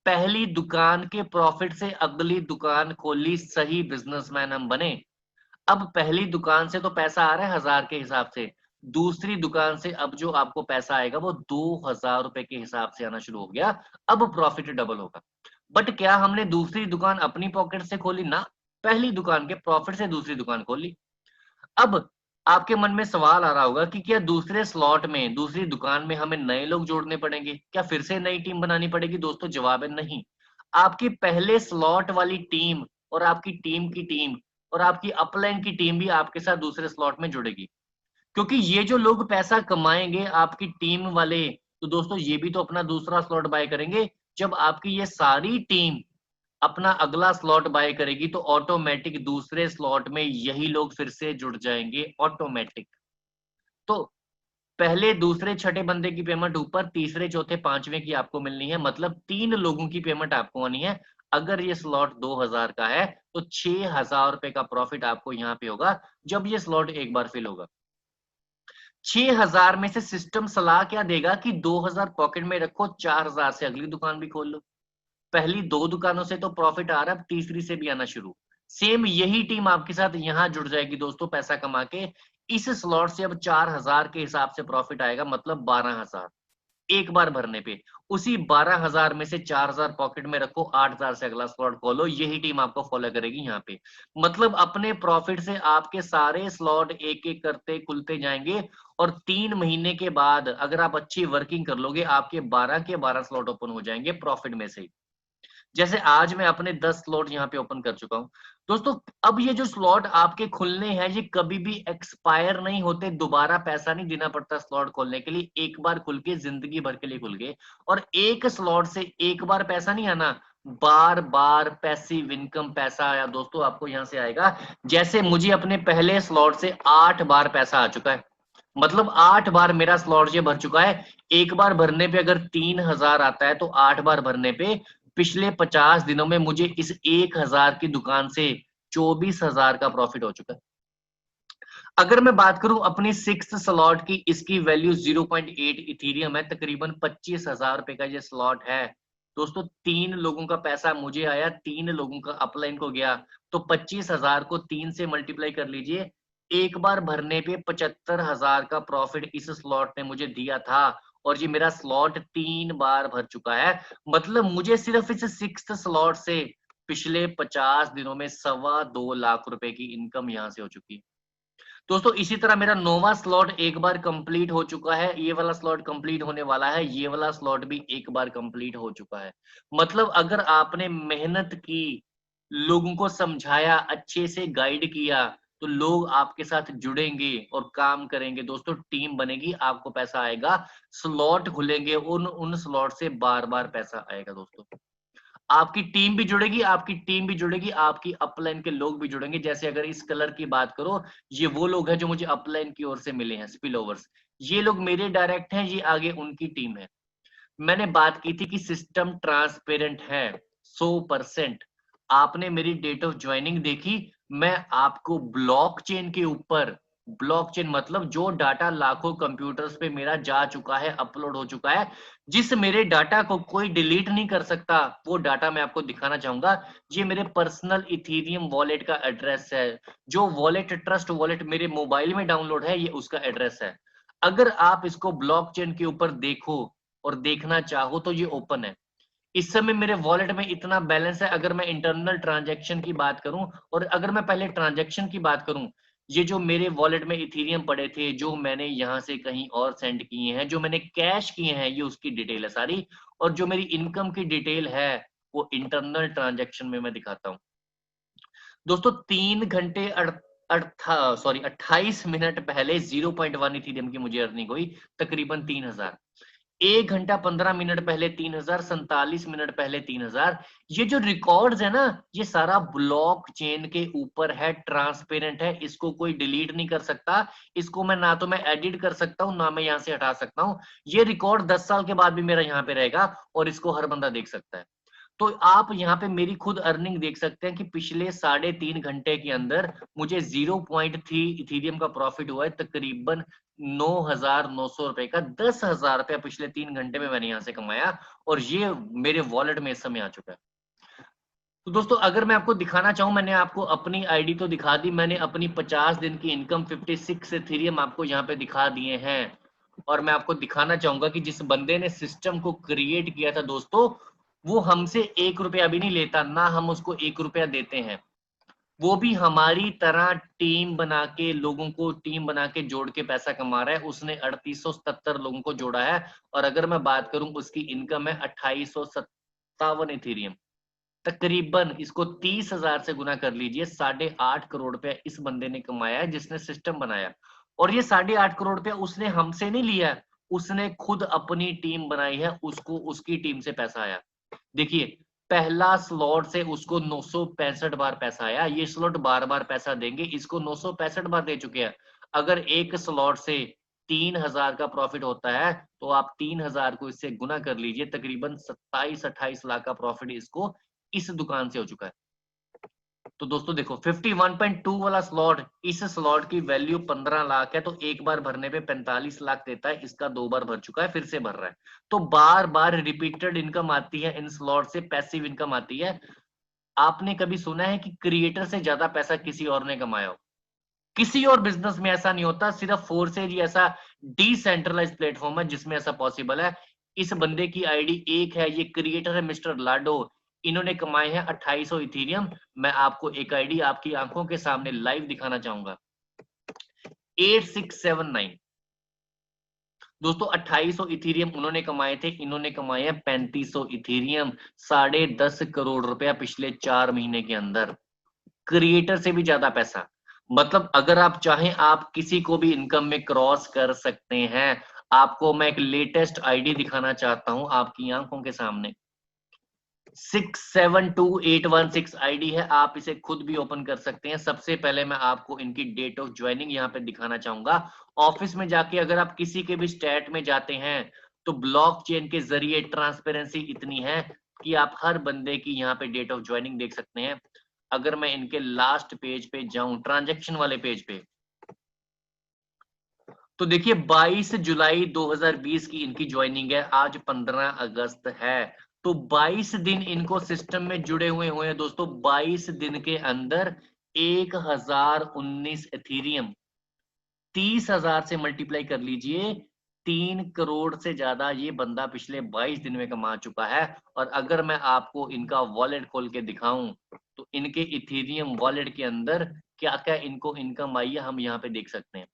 पहली दुकान के प्रॉफिट से अगली दुकान खोली, सही बिजनेसमैन हम बने। अब पहली दुकान से तो पैसा आ रहा है 1000 के हिसाब से, दूसरी दुकान से अब जो आपको पैसा आएगा वो 2000 रुपए के हिसाब से आना शुरू हो गया। अब प्रॉफिट डबल होगा। बट क्या हमने दूसरी दुकान अपनी पॉकेट से खोली ना, पहली दुकान के प्रॉफिट से दूसरी दुकान खोली। अब आपके मन में सवाल आ रहा होगा कि क्या दूसरे स्लॉट में, दूसरी दुकान में हमें नए लोग जोड़ने पड़ेंगे, क्या फिर से नई टीम बनानी पड़ेगी? दोस्तों जवाब है नहीं। आपकी पहले स्लॉट वाली टीम और आपकी टीम की टीम और आपकी अपलाइन की टीम भी आपके साथ दूसरे स्लॉट में जुड़ेगी। क्योंकि ये जो लोग पैसा कमाएंगे आपकी टीम वाले, तो दोस्तों ये भी तो अपना दूसरा स्लॉट बाय करेंगे। जब आपकी ये सारी टीम अपना अगला स्लॉट बाय करेगी तो ऑटोमेटिक दूसरे स्लॉट में यही लोग फिर से जुड़ जाएंगे ऑटोमेटिक। तो पहले दूसरे छठे बंदे की पेमेंट ऊपर, तीसरे चौथे पांचवें की आपको मिलनी है, मतलब 3 लोगों की पेमेंट आपको आनी है। अगर ये स्लॉट 2000 का है तो 6000 रुपए का प्रॉफिट आपको यहाँ पे होगा जब ये स्लॉट एक बार फिल होगा। 6000 में से सिस्टम सलाह क्या देगा कि 2000 पॉकेट में रखो, 4000 से अगली दुकान भी खोल लो। पहली 2 दुकानों से तो प्रॉफिट आ रहा है, अब तीसरी से भी आना शुरू। सेम यही टीम आपके साथ यहां जुड़ जाएगी दोस्तों पैसा कमा के। इस स्लॉट से अब 4000 के हिसाब से प्रॉफिट आएगा, मतलब 12000 एक बार भरने पे। उसी 12000 में से 4000 पॉकेट में रखो, 8000 से अगला स्लॉट खोलो, यही टीम आपको फॉलो करेगी यहाँ पे। मतलब अपने प्रॉफिट से आपके सारे स्लॉट एक एक करते खुलते जाएंगे और 3 महीने के बाद अगर आप अच्छी वर्किंग कर लोगे आपके 12 के 12 स्लॉट ओपन हो जाएंगे प्रॉफिट में से। जैसे आज मैं अपने 10 स्लॉट यहाँ पे ओपन कर चुका हूँ दोस्तों। अब ये जो स्लॉट आपके खुलने हैं ये कभी भी एक्सपायर नहीं होते, दोबारा पैसा नहीं देना पड़ता स्लॉट खोलने के लिए, एक बार खुल के जिंदगी भर के लिए खुल गए। और एक स्लॉट से एक बार पैसा नहीं आना, बार बार पैसिव इनकम पैसा आया दोस्तों आपको यहाँ से आएगा। जैसे मुझे अपने पहले स्लॉट से 8 बार पैसा आ चुका है, मतलब 8 बार मेरा स्लॉट ये भर चुका है। एक बार भरने पे अगर 3000 आता है तो 8 बार भरने पे पिछले 50 दिनों में मुझे इस 1000 की दुकान से 24000 का प्रॉफिट हो चुका है। अगर मैं बात करूं अपनी 6th स्लॉट की, इसकी वैल्यू 0.8 इथीरियम है, तकरीबन 25000 रुपए का ये स्लॉट है दोस्तों। 3 लोगों का पैसा मुझे आया, 3 लोगों का अपलाइन को गया, तो 25000 को 3 से मल्टीप्लाई कर लीजिए। एक बार भरने पे 75000 का प्रॉफिट इस स्लॉट ने मुझे दिया था और ये मेरा स्लॉट 3 बार भर चुका है। मतलब मुझे सिर्फ इस 6th स्लॉट से पिछले 50 दिनों में 2.25 लाख रुपए की इनकम यहां से हो चुकी है दोस्तों। इसी तरह मेरा 9वां स्लॉट एक बार कंप्लीट हो चुका है, ये वाला स्लॉट कंप्लीट होने वाला है, ये वाला स्लॉट भी एक बार कंप्लीट हो चुका है। मतलब अगर आपने मेहनत की, लोगों को समझाया, अच्छे से गाइड किया, तो लोग आपके साथ जुड़ेंगे और काम करेंगे दोस्तों, टीम बनेगी, आपको पैसा आएगा, स्लॉट खुलेंगे, उन उन स्लॉट से बार बार पैसा आएगा दोस्तों। आपकी टीम भी जुड़ेगी, आपकी टीम भी जुड़ेगी, आपकी अपलाइन के लोग भी जुड़ेंगे। जैसे अगर इस कलर की बात करो, ये वो लोग हैं जो मुझे अपलाइन की ओर से मिले हैं, स्पिल ओवर्स। ये लोग मेरे डायरेक्ट हैं, ये आगे उनकी टीम है। मैंने बात की थी कि सिस्टम ट्रांसपेरेंट है 100%। आपने मेरी डेट ऑफ ज्वाइनिंग देखी, मैं आपको ब्लॉकचेन के ऊपर, ब्लॉकचेन मतलब जो डाटा लाखों कंप्यूटर्स पे मेरा जा चुका है, अपलोड हो चुका है, जिस मेरे डाटा को कोई डिलीट नहीं कर सकता, वो डाटा मैं आपको दिखाना चाहूंगा। ये मेरे पर्सनल इथीरियम वॉलेट का एड्रेस है, जो वॉलेट ट्रस्ट वॉलेट मेरे मोबाइल में डाउनलोड है, ये उसका एड्रेस है। अगर आप इसको ब्लॉकचेन के ऊपर देखो और देखना चाहो तो ये ओपन है। इस समय मेरे वॉलेट में इतना बैलेंस है, अगर मैं इंटरनल ट्रांजैक्शन की बात करूं और अगर मैं पहले ट्रांजैक्शन की बात करूं, ये जो मेरे वॉलेट में इथीरियम पड़े थे, जो मैंने यहां से कहीं और सेंड किए हैं, जो मैंने कैश किए हैं, ये उसकी डिटेल है सारी। और जो मेरी इनकम की डिटेल है वो इंटरनल ट्रांजैक्शन में मैं दिखाता हूं दोस्तों। 3 घंटे 28 मिनट पहले 0.1 इथीरियम की मुझे अर्निंग हुई, तकरीबन 3000। 1 घंटा 15 मिनट पहले 3000, 47 मिनट पहले 3000। ये जो रिकॉर्ड्स है ना, ये सारा ब्लॉक चेन के ऊपर है, ट्रांसपेरेंट है, इसको कोई डिलीट नहीं कर सकता। इसको मैं ना तो मैं एडिट कर सकता हूं, ना मैं यहां से हटा सकता हूं। ये रिकॉर्ड 10 साल के बाद भी मेरा यहाँ पे रहेगा और इसको हर बंदा देख सकता है। तो आप यहाँ पे मेरी खुद अर्निंग देख सकते हैं कि पिछले 3.5 घंटे के अंदर मुझे 0.3 इथीरियम का प्रॉफिट हुआ है, तकरीबन 9,900 रुपए का। 10,000 रुपया पिछले 3 घंटे में मैंने यहाँ से कमाया और ये मेरे वॉलेट में इस समय आ चुका है। तो दोस्तों अगर मैं आपको दिखाना चाहूं, मैंने आपको अपनी आईडी तो दिखा दी, मैंने अपनी 50 दिन की इनकम 56 इथीरियम आपको यहाँ पे दिखा दिए हैं। और मैं आपको दिखाना चाहूंगा कि जिस बंदे ने सिस्टम को क्रिएट किया था दोस्तों, वो हमसे 1 रुपया भी नहीं लेता, ना हम उसको 1 रुपया देते हैं। वो भी हमारी तरह टीम बना के, लोगों को टीम बना के जोड़ के पैसा कमा रहा है। उसने 3877 लोगों को जोड़ा है। और अगर मैं बात करूं, उसकी इनकम है 2857 इथीरियम। तकरीबन इसको 30,000 से गुना कर लीजिए, 8.5 करोड़ रुपया इस बंदे ने कमाया है जिसने सिस्टम बनाया। और ये 8.5 करोड़ रुपया उसने हमसे नहीं लिया है, उसने खुद अपनी टीम बनाई है, उसको उसकी टीम से पैसा आया। देखिए, पहला स्लॉट से उसको 965 बार पैसा आया। ये स्लॉट बार बार पैसा देंगे, इसको 965 बार दे चुके हैं। अगर एक स्लॉट से 3,000 का प्रॉफिट होता है तो आप 3,000 को इससे गुना कर लीजिए, तकरीबन 27-28 लाख का प्रॉफिट इसको इस दुकान से हो चुका है। तो दोस्तों देखो, 51.2 वाला स्लॉट, इस स्लॉट की वैल्यू 15 लाख है, तो एक बार भरने पे 45 लाख देता है। इसका 2 बार भर चुका है, फिर से भर रहा है। तो बार बार रिपीटेड इनकम आती है इन स्लॉट से, पैसिव इनकम आती है। आपने कभी सुना है कि क्रिएटर से ज्यादा पैसा किसी और ने कमाया हो? किसी और बिजनेस में ऐसा नहीं होता, सिर्फ फोर्सेज ही ऐसा डिसेंट्रलाइज प्लेटफॉर्म है जिसमें ऐसा पॉसिबल है। इस बंदे की आईडी एक है, ये क्रिएटर है मिस्टर लाडो। इन्होंने कमाए हैं 2800 इथीरियम। मैं आपको एक आईडी आपकी आंखों के सामने लाइव दिखाना चाहूंगा। 8679 दोस्तों, 2800 इथीरियम उन्होंने कमाए थे, इन्होंने कमाए हैं 3500 इथीरियम। 10.5 करोड़ रुपया पिछले 4 महीने के अंदर। क्रिएटर से भी ज्यादा पैसा। मतलब अगर आप चाहें, आप किसी को भी इनकम में क्रॉस कर सकते हैं। आपको मैं एक लेटेस्ट आईडी दिखाना चाहता हूं आपकी आंखों के सामने। 672816 आईडी है, आप इसे खुद भी ओपन कर सकते हैं। सबसे पहले मैं आपको इनकी डेट ऑफ ज्वाइनिंग यहाँ पे दिखाना चाहूंगा। ऑफिस में जाके अगर आप किसी के भी स्टेट में जाते हैं तो ब्लॉकचेन के जरिए ट्रांसपेरेंसी इतनी है कि आप हर बंदे की यहाँ पे डेट ऑफ ज्वाइनिंग देख सकते हैं। अगर मैं इनके लास्ट पेज पे जाऊं, ट्रांजैक्शन वाले पेज पे, तो देखिए 22 जुलाई 2020 की इनकी ज्वाइनिंग है। आज 15 अगस्त है, तो 22 दिन इनको सिस्टम में जुड़े हुए हैं दोस्तों। 22 दिन के अंदर 1019 एथीरियम, 30,000 से मल्टीप्लाई कर लीजिए, 3 करोड़ से ज्यादा ये बंदा पिछले 22 दिन में कमा चुका है। और अगर मैं आपको इनका वॉलेट खोल के दिखाऊं तो इनके इथेरियम वॉलेट के अंदर क्या क्या इनको इनकम आई है, हम यहाँ पे देख सकते हैं।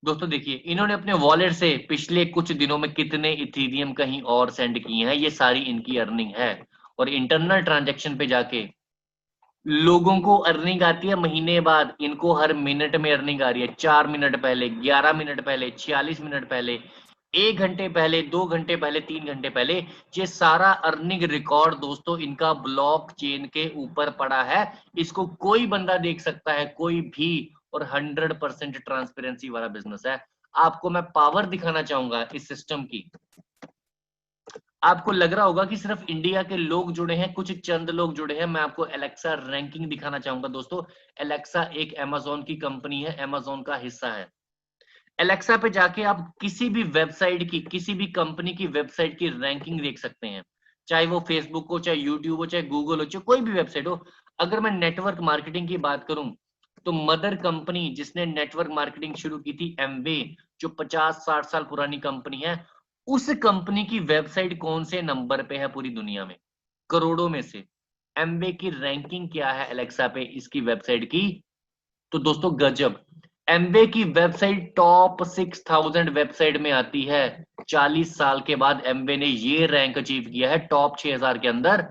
दोस्तों देखिए, इन्होंने अपने वॉलेट से पिछले कुछ दिनों में कितने इथेरियम कहीं और सेंड किए हैं, ये सारी इनकी अर्निंग है। और इंटरनल ट्रांजैक्शन पे जाके लोगों को अर्निंग आती है महीने बाद, इनको हर मिनट में अर्निंग आ रही है। 4 मिनट पहले, 11 मिनट पहले, 46 मिनट पहले, 1 घंटे पहले, 2 घंटे पहले, 3 घंटे पहले। ये सारा अर्निंग रिकॉर्ड दोस्तों इनका ब्लॉक चेन के ऊपर पड़ा है। इसको कोई बंदा देख सकता है, कोई भी। और 100% ट्रांसपेरेंसी वाला बिजनेस है। आपको मैं पावर दिखाना चाहूंगा इस सिस्टम की। आपको लग रहा होगा कि सिर्फ इंडिया के लोग जुड़े हैं, कुछ चंद लोग जुड़े हैं। मैं आपको एलेक्सा रैंकिंग दिखाना चाहूंगा दोस्तों। एलेक्सा एक अमेज़न की कंपनी है, अमेज़न का हिस्सा है। एलेक्सा पे जाके आप किसी भी वेबसाइट की, किसी भी कंपनी की वेबसाइट की रैंकिंग देख सकते हैं। चाहे वो फेसबुक हो, चाहे यूट्यूब हो, चाहे गूगल हो, चाहे कोई भी वेबसाइट हो। अगर मैं नेटवर्क मार्केटिंग की बात करूं तो मदर कंपनी जिसने नेटवर्क मार्केटिंग शुरू की थी, एमवे, जो 50-60 साल पुरानी कंपनी है, उस कंपनी की वेबसाइट कौन से नंबर पे है पूरी दुनिया में, करोड़ों में से। एमवे की रैंकिंग क्या है एलेक्सा पे, इसकी वेबसाइट की? तो दोस्तों गजब, एमवे की वेबसाइट टॉप 6000 वेबसाइट में आती है। 40 साल के बाद एमवे ने ये रैंक अचीव किया है टॉप 6000 के अंदर।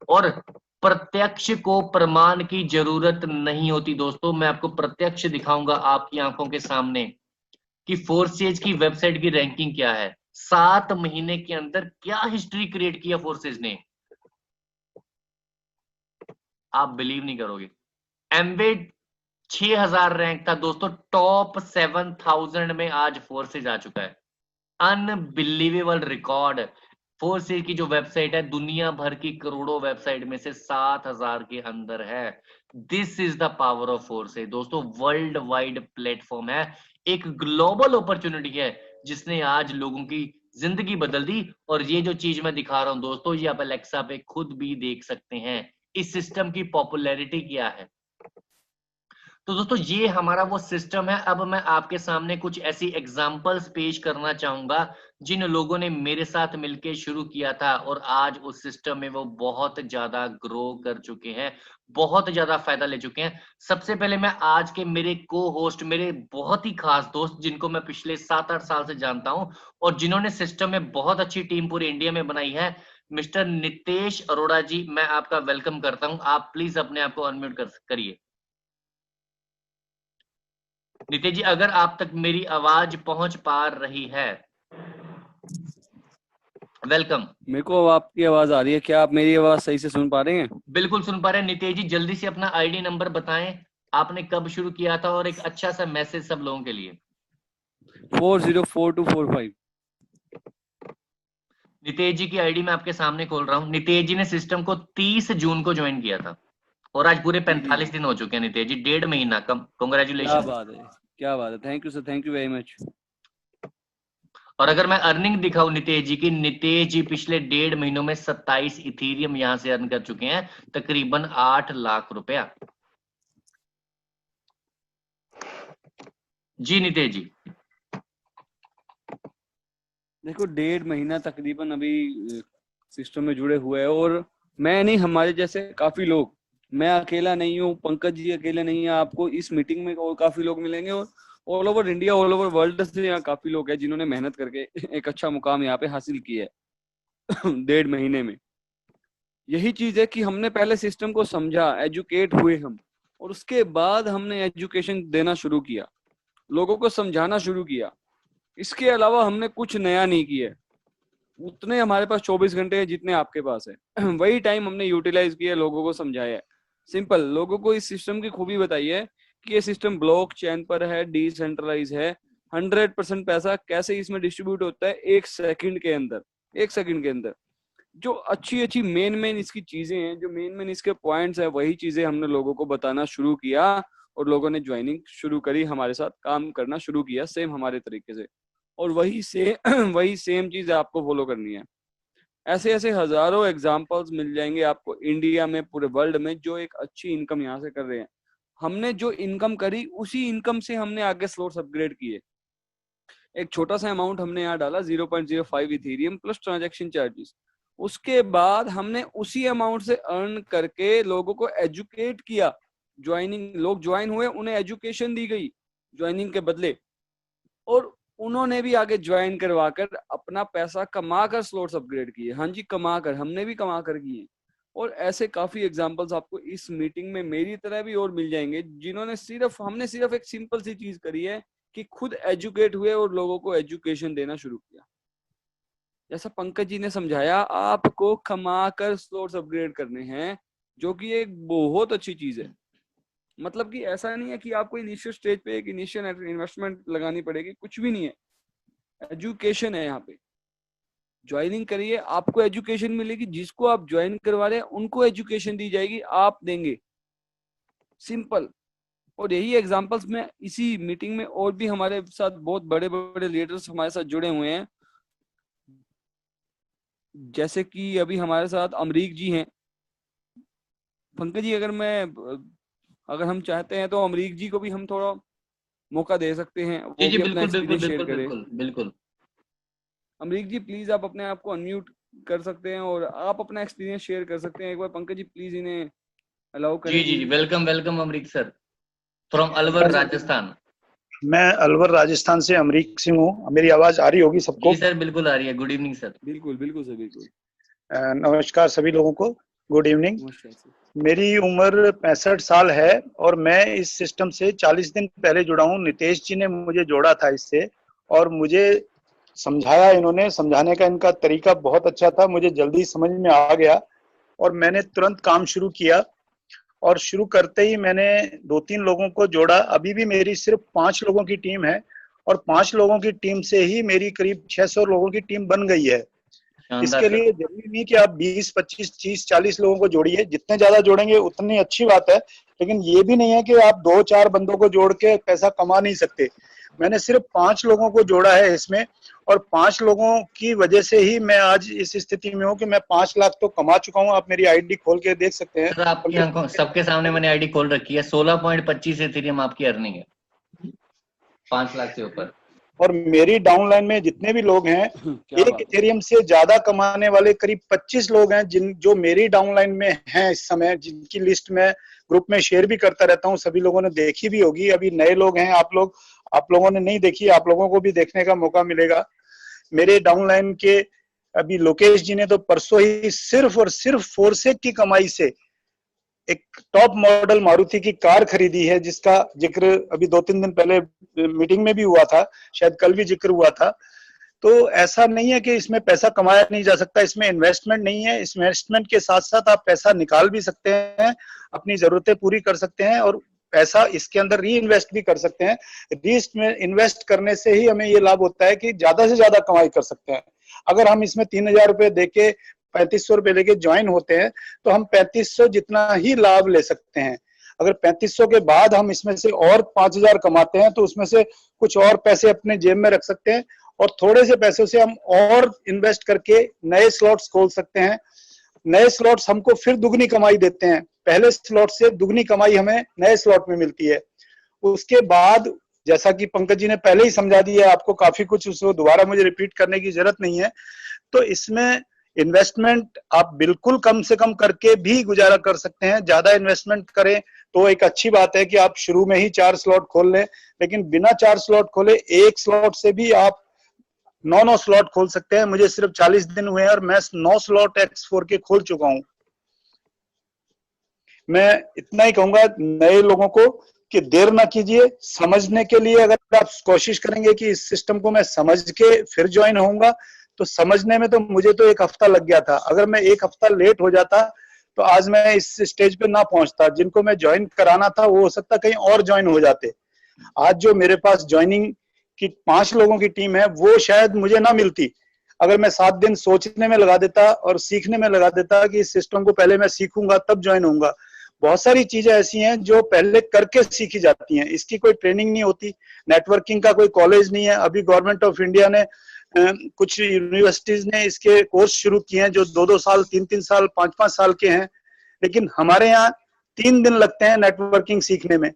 और प्रत्यक्ष को प्रमाण की जरूरत नहीं होती दोस्तों। मैं आपको प्रत्यक्ष दिखाऊंगा आपकी आंखों के सामने कि फोर्सेज की वेबसाइट की रैंकिंग क्या है। 7 महीने के अंदर क्या हिस्ट्री क्रिएट किया फोर्सेज ने, आप बिलीव नहीं करोगे। एमवे 6000 रैंक था दोस्तों, टॉप 7000 में आज फोर्सेज आ चुका है। Unbelievable record. फोर्सेज की जो वेबसाइट है दुनिया भर की करोड़ों वेबसाइट में से 7000 के अंदर है। This is the power of forces दोस्तों। वर्ल्ड वाइड प्लेटफॉर्म है, एक ग्लोबल अपॉर्चुनिटी है जिसने आज लोगों की जिंदगी बदल दी। और ये जो चीज मैं दिखा रहा हूं दोस्तों, ये आप अलेक्सा पे खुद भी देख सकते हैं इस सिस्टम की पॉपुलैरिटी क्या है। तो दोस्तों ये हमारा वो सिस्टम है। अब मैं आपके सामने कुछ ऐसी एग्जांपल्स पेश करना चाहूंगा जिन लोगों ने मेरे साथ मिलकर शुरू किया था और आज उस सिस्टम में वो बहुत ज्यादा ग्रो कर चुके हैं, बहुत ज्यादा फायदा ले चुके हैं। सबसे पहले मैं आज के मेरे को होस्ट, मेरे बहुत ही खास दोस्त जिनको मैं पिछले 7-8 साल से जानता हूं और जिन्होंने सिस्टम में बहुत अच्छी टीम पूरी इंडिया में बनाई है, मिस्टर नितेश अरोड़ा जी, मैं आपका वेलकम करता हूं। आप प्लीज अपने आप को अनम्यूट करिए। नितेश जी, अगर आप तक मेरी आवाज पहुंच पा रही है, वेलकम। मेरे को आपकी आवाज आ रही है, क्या आप मेरी आवाज सही से सुन पा रहे हैं? बिल्कुल सुन पा रहे हैं। नितेश जी जल्दी से अपना आईडी नंबर बताएं, आपने कब शुरू किया था, और एक अच्छा सा मैसेज सब लोगों के लिए। 404245। नितेश जी की आईडी मैं आपके सामने खोल रहा हूं। नितेश जी ने सिस्टम को 30 जून को ज्वाइन किया था और आज पूरे 45 दिन हो चुके हैं। नितेश जी 1.5 महीना कम, क्या कांग्रेचुलेशन। बात है, क्या बात है। Thank you sir, thank you very much. और अगर मैं अर्निंग दिखाऊं नितेश जी की, नितेश जी पिछले 1.5 महीनों में 27 इथीरियम यहां से अर्न कर चुके हैं, तकरीबन 8 लाख रुपया। जी नितेश जी। देखो 1.5 महीना तकरीबन अभी सिस्टम में जुड़े हुए हैं, और मैं नहीं, हमारे जैसे काफी लोग, मैं अकेला नहीं हूँ, पंकज जी अकेले नहीं है, आपको इस मीटिंग में और काफी लोग मिलेंगे, और all over India, all over world से यहाँ काफी लोग हैं जिन्होंने मेहनत करके एक अच्छा मुकाम यहाँ पे हासिल किया है 1.5 महीने में। यही चीज है कि हमने पहले सिस्टम को समझा, एजुकेट हुए हम, और उसके बाद हमने एजुकेशन देना शुरू किया, लोगों को समझाना शुरू किया। इसके अलावा हमने कुछ नया नहीं किया। उतने हमारे पास 24 घंटे हैं जितने आपके पास है वही टाइम हमने यूटिलाइज किया, लोगों को समझाया है। सिंपल, लोगों को इस सिस्टम की खूबी बताई है कि ये सिस्टम ब्लॉक चेन पर है, डिसेंट्रलाइज है, 100% पैसा कैसे इसमें डिस्ट्रीब्यूट होता है 1 सेकंड के अंदर। 1 सेकंड के अंदर जो अच्छी अच्छी मेन इसकी चीजें हैं, जो मेन इसके पॉइंट्स है, वही चीजें हमने लोगों को बताना शुरू किया, और लोगों ने ज्वाइनिंग शुरू करी, हमारे साथ काम करना शुरू किया सेम हमारे तरीके से। और वही सेम चीज आपको फॉलो करनी है। ऐसे ऐसे हजारों एग्जांपल्स मिल जाएंगे आपको इंडिया में, पूरे वर्ल्ड में, जो एक अच्छी इनकम यहाँ से कर रहे हैं। हमने जो इनकम करी उसी इनकम से हमने आगे स्लॉट्स अपग्रेड किए। एक छोटा सा अमाउंट हमने यहाँ डाला 0.05 इथेरियम प्लस ट्रांजैक्शन चार्जेस। उसके बाद हमने उसी अमाउंट से अर्न करके लोगों को एजुकेट किया। ज्वाइनिंग, लोग ज्वाइन हुए, उन्हें एजुकेशन दी गई ज्वाइनिंग के बदले, और उन्होंने भी आगे ज्वाइन करवाकर अपना पैसा कमाकर स्लॉट्स अपग्रेड किए। हाँ जी, कमाकर, हमने भी कमाकर किए। और ऐसे काफी एग्जांपल्स आपको इस मीटिंग में मेरी तरह भी और मिल जाएंगे, जिन्होंने हमने सिर्फ एक सिंपल सी चीज करी है कि खुद एजुकेट हुए और लोगों को एजुकेशन देना शुरू किया। जैसा पंकज जी ने समझाया, आपको कमाकर स्लॉट्स अपग्रेड करने हैं, जो कि एक बहुत अच्छी चीज है। मतलब कि ऐसा नहीं है कि आपको इनिशियल स्टेज पे एक इनिशियल इन्वेस्टमेंट लगानी पड़ेगी, कुछ भी नहीं है। एजुकेशन है यहाँ पे। ज्वाइनिंग करिए, आपको एजुकेशन मिलेगी, जिसको आप ज्वाइन करवा रहे हैं उनको एजुकेशन दी जाएगी, आप देंगे। सिंपल। और यही एग्जांपल्स में इसी मीटिंग में और भी हमारे साथ बहुत बड़े बड़े लीडर्स हमारे साथ जुड़े हुए हैं। जैसे कि अभी हमारे साथ अमरीक जी हैं। पंकज जी, अगर हम चाहते हैं तो अमरीक जी को भी हम थोड़ा मौका दे सकते हैं, वो जी भी अपना बिल्कुल बिल्कुल एक्सपीरियंस शेयर बिल्कुल करें। बिल्कुल बिल्कुल। अमरीक जी प्लीज आप अपने आप को अनम्यूट कर सकते हैं और आप अपना एक्सपीरियंस शेयर कर सकते हैं। एक बार पंकज जी प्लीज इन्हें अलाउ जी करें। जी जी, welcome welcome Amrik sir, from Alwar Rajasthan. मैं अलवर राजस्थान से अमरीक सिंह हूँ। मेरी आवाज आ रही होगी सबको? जी सर बिल्कुल आ रही है। Good evening sir. बिल्कुल बिल्कुल सर, बिल्कुल। नमस्कार सभी लोगों को। Good evening. नमस्कार सर। मेरी उम्र 65 साल है और मैं इस सिस्टम से 40 दिन पहले जुड़ा हूँ। नितेश जी ने मुझे जोड़ा था इससे और मुझे समझाया, इन्होंने समझाने का इनका तरीका बहुत अच्छा था, मुझे जल्दी समझ में आ गया और मैंने तुरंत काम शुरू किया। और शुरू करते ही मैंने 2-3 लोगों को जोड़ा। अभी भी मेरी सिर्फ 5 लोगों की टीम है और 5 लोगों की टीम से ही मेरी करीब 600 लोगों की टीम बन गई है। शानदार इसके सर। लिए जरूरी नहीं कि आप 20, 25, 30, 40 लोगों को जोड़िए, जितने ज्यादा जोड़ेंगे उतनी अच्छी बात है। लेकिन ये भी नहीं है कि आप 2-4 बंदों को जोड़ के पैसा कमा नहीं सकते। मैंने सिर्फ 5 लोगों को जोड़ा है इसमें और 5 लोगों की वजह से ही मैं आज इस स्थिति में हूँ कि मैं 5 लाख तो कमा चुका हूँ। आप मेरी आईडी खोल के देख सकते हैं। सर आपकी आंखों सबके सामने मैंने आईडी खोल रखी है। 16.25 इथेरियम आपकी अर्निंग है 5 लाख से ऊपर। और मेरी डाउनलाइन में जितने भी लोग हैं, क्या एक बात है। इथेरियम से ज्यादा कमाने वाले करीब 25 लोग हैं जो मेरी डाउनलाइन में हैं इस समय, जिनकी लिस्ट में ग्रुप में शेयर भी करता रहता हूँ। सभी लोगों ने देखी भी होगी। अभी नए लोग हैं, आप लोगों ने नहीं देखी, आप लोगों को भी देखने का मौका मिलेगा। मेरे डाउनलाइन के अभी लोकेश जी ने तो परसों ही सिर्फ और सिर्फ फोरसेक की कमाई से एक टॉप मॉडल मारुति की कार खरीदी है, जिसका जिक्र अभी 2-3 दिन पहले मीटिंग में भी हुआ था, शायद कल भी जिक्र हुआ था। तो ऐसा नहीं है कि इसमें पैसा कमाया नहीं जा सकता, इसमें इन्वेस्टमेंट नहीं है। इन्वेस्टमेंट के साथ साथ आप पैसा निकाल भी सकते हैं, अपनी जरूरतें पूरी कर सकते हैं और पैसा इसके अंदर री इन्वेस्ट भी कर सकते हैं। री इन्वेस्ट करने से ही हमें ये लाभ होता है कि ज्यादा से ज्यादा कमाई कर सकते हैं। अगर हम इसमें 3,000 रुपए देके 3500 रुपए लेके ज्वाइन होते हैं तो हम 3500 जितना ही लाभ ले सकते हैं। अगर 3500 के बाद हम इसमें से और 5,000 कमाते हैं तो उसमें से कुछ और पैसे अपने जेब में रख सकते हैं और थोड़े से पैसों से हम और इन्वेस्ट करके नए स्लॉट्स खोल सकते हैं। नए स्लॉट्स हमको फिर दुगनी कमाई देते हैं। पहले स्लॉट से दुगनी कमाई हमें नए स्लॉट में मिलती है। उसके बाद जैसा कि पंकज जी ने पहले ही समझा दिया है आपको काफी कुछ, उसको दोबारा मुझे रिपीट करने की जरूरत नहीं है। तो इसमें इन्वेस्टमेंट आप बिल्कुल कम से कम करके भी गुजारा कर सकते हैं। ज्यादा इन्वेस्टमेंट करें तो एक अच्छी बात है कि आप शुरू में ही 4 स्लॉट खोल लें, लेकिन बिना 4 स्लॉट खोले एक स्लॉट से भी आप 9 स्लॉट खोल सकते हैं। मुझे सिर्फ 40 दिन हुए हैं और मैं 9 स्लॉट X4 के खोल चुका हूं। मैं इतना ही कहूंगा नए लोगों को कि देर ना कीजिए। समझने के लिए अगर आप कोशिश करेंगे कि इस सिस्टम को मैं समझ के फिर ज्वाइन होऊंगा, तो समझने में तो मुझे तो 1 हफ्ता लग गया था। अगर मैं 1 हफ्ता लेट हो जाता तो आज मैं इस स्टेज पे ना पहुंचता। जिनको मैं ज्वाइन कराना था वो हो सकता कहीं और ज्वाइन हो जाते। आज जो मेरे पास ज्वाइनिंग की 5 लोगों की टीम है वो शायद मुझे ना मिलती अगर मैं 7 दिन सोचने में लगा देता और सीखने में लगा देता कि इस सिस्टम को पहले मैं सीखूंगा तब ज्वाइन होऊंगा। बहुत सारी चीजें ऐसी हैं जो पहले करके सीखी जाती हैं। इसकी कोई ट्रेनिंग नहीं होती, नेटवर्किंग का कोई कॉलेज नहीं है। अभी गवर्नमेंट ऑफ इंडिया ने कुछ यूनिवर्सिटीज ने इसके कोर्स शुरू किए हैं जो 2-2 साल, 3-3 साल, 5-5 साल के हैं। लेकिन हमारे यहाँ 3 दिन लगते हैं नेटवर्किंग सीखने में।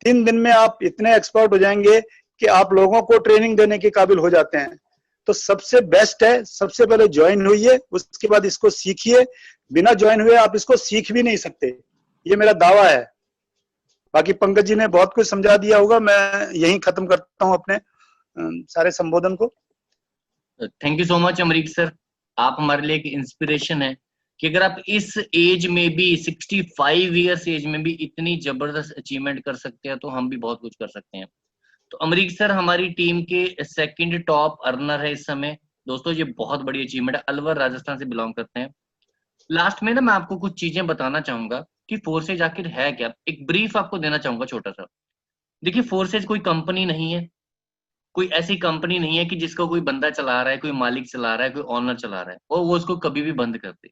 3 दिन में आप इतने एक्सपर्ट हो जाएंगे कि आप लोगों को ट्रेनिंग देने के काबिल हो जाते हैं। तो सबसे बेस्ट है, सबसे पहले ज्वाइन होइए, उसके बाद इसको सीखिए। बिना ज्वाइन हुए आप इसको सीख भी नहीं सकते, ये मेरा दावा है। बाकी पंकज जी ने बहुत कुछ समझा दिया होगा। मैं यहीं खत्म करता हूं अपने सारे संबोधन को। Thank you so much Amrik sir. आप हमारे लिए एक इंस्पिरेशन है कि अगर आप इस एज में भी 65 ईयर्स एज में भी इतनी जबरदस्त अचीवमेंट कर सकते हैं तो हम भी बहुत कुछ कर सकते हैं। तो अमरीक सर हमारी टीम के सेकंड टॉप अर्नर है इस समय। दोस्तों ये बहुत बड़ी अचीवमेंट है। अलवर राजस्थान से बिलोंग करते हैं। लास्ट में ना मैं आपको कुछ चीजें बताना चाहूंगा कि फोर्सेज आखिर है क्या। एक ब्रीफ आपको देना चाहूंगा छोटा सा। देखिए फोर्सेज कोई कंपनी नहीं है, कोई ऐसी कंपनी नहीं है कि जिसको कोई बंदा चला रहा है, कोई मालिक चला रहा है, कोई ऑनर चला रहा है और वो उसको कभी भी बंद कर दे।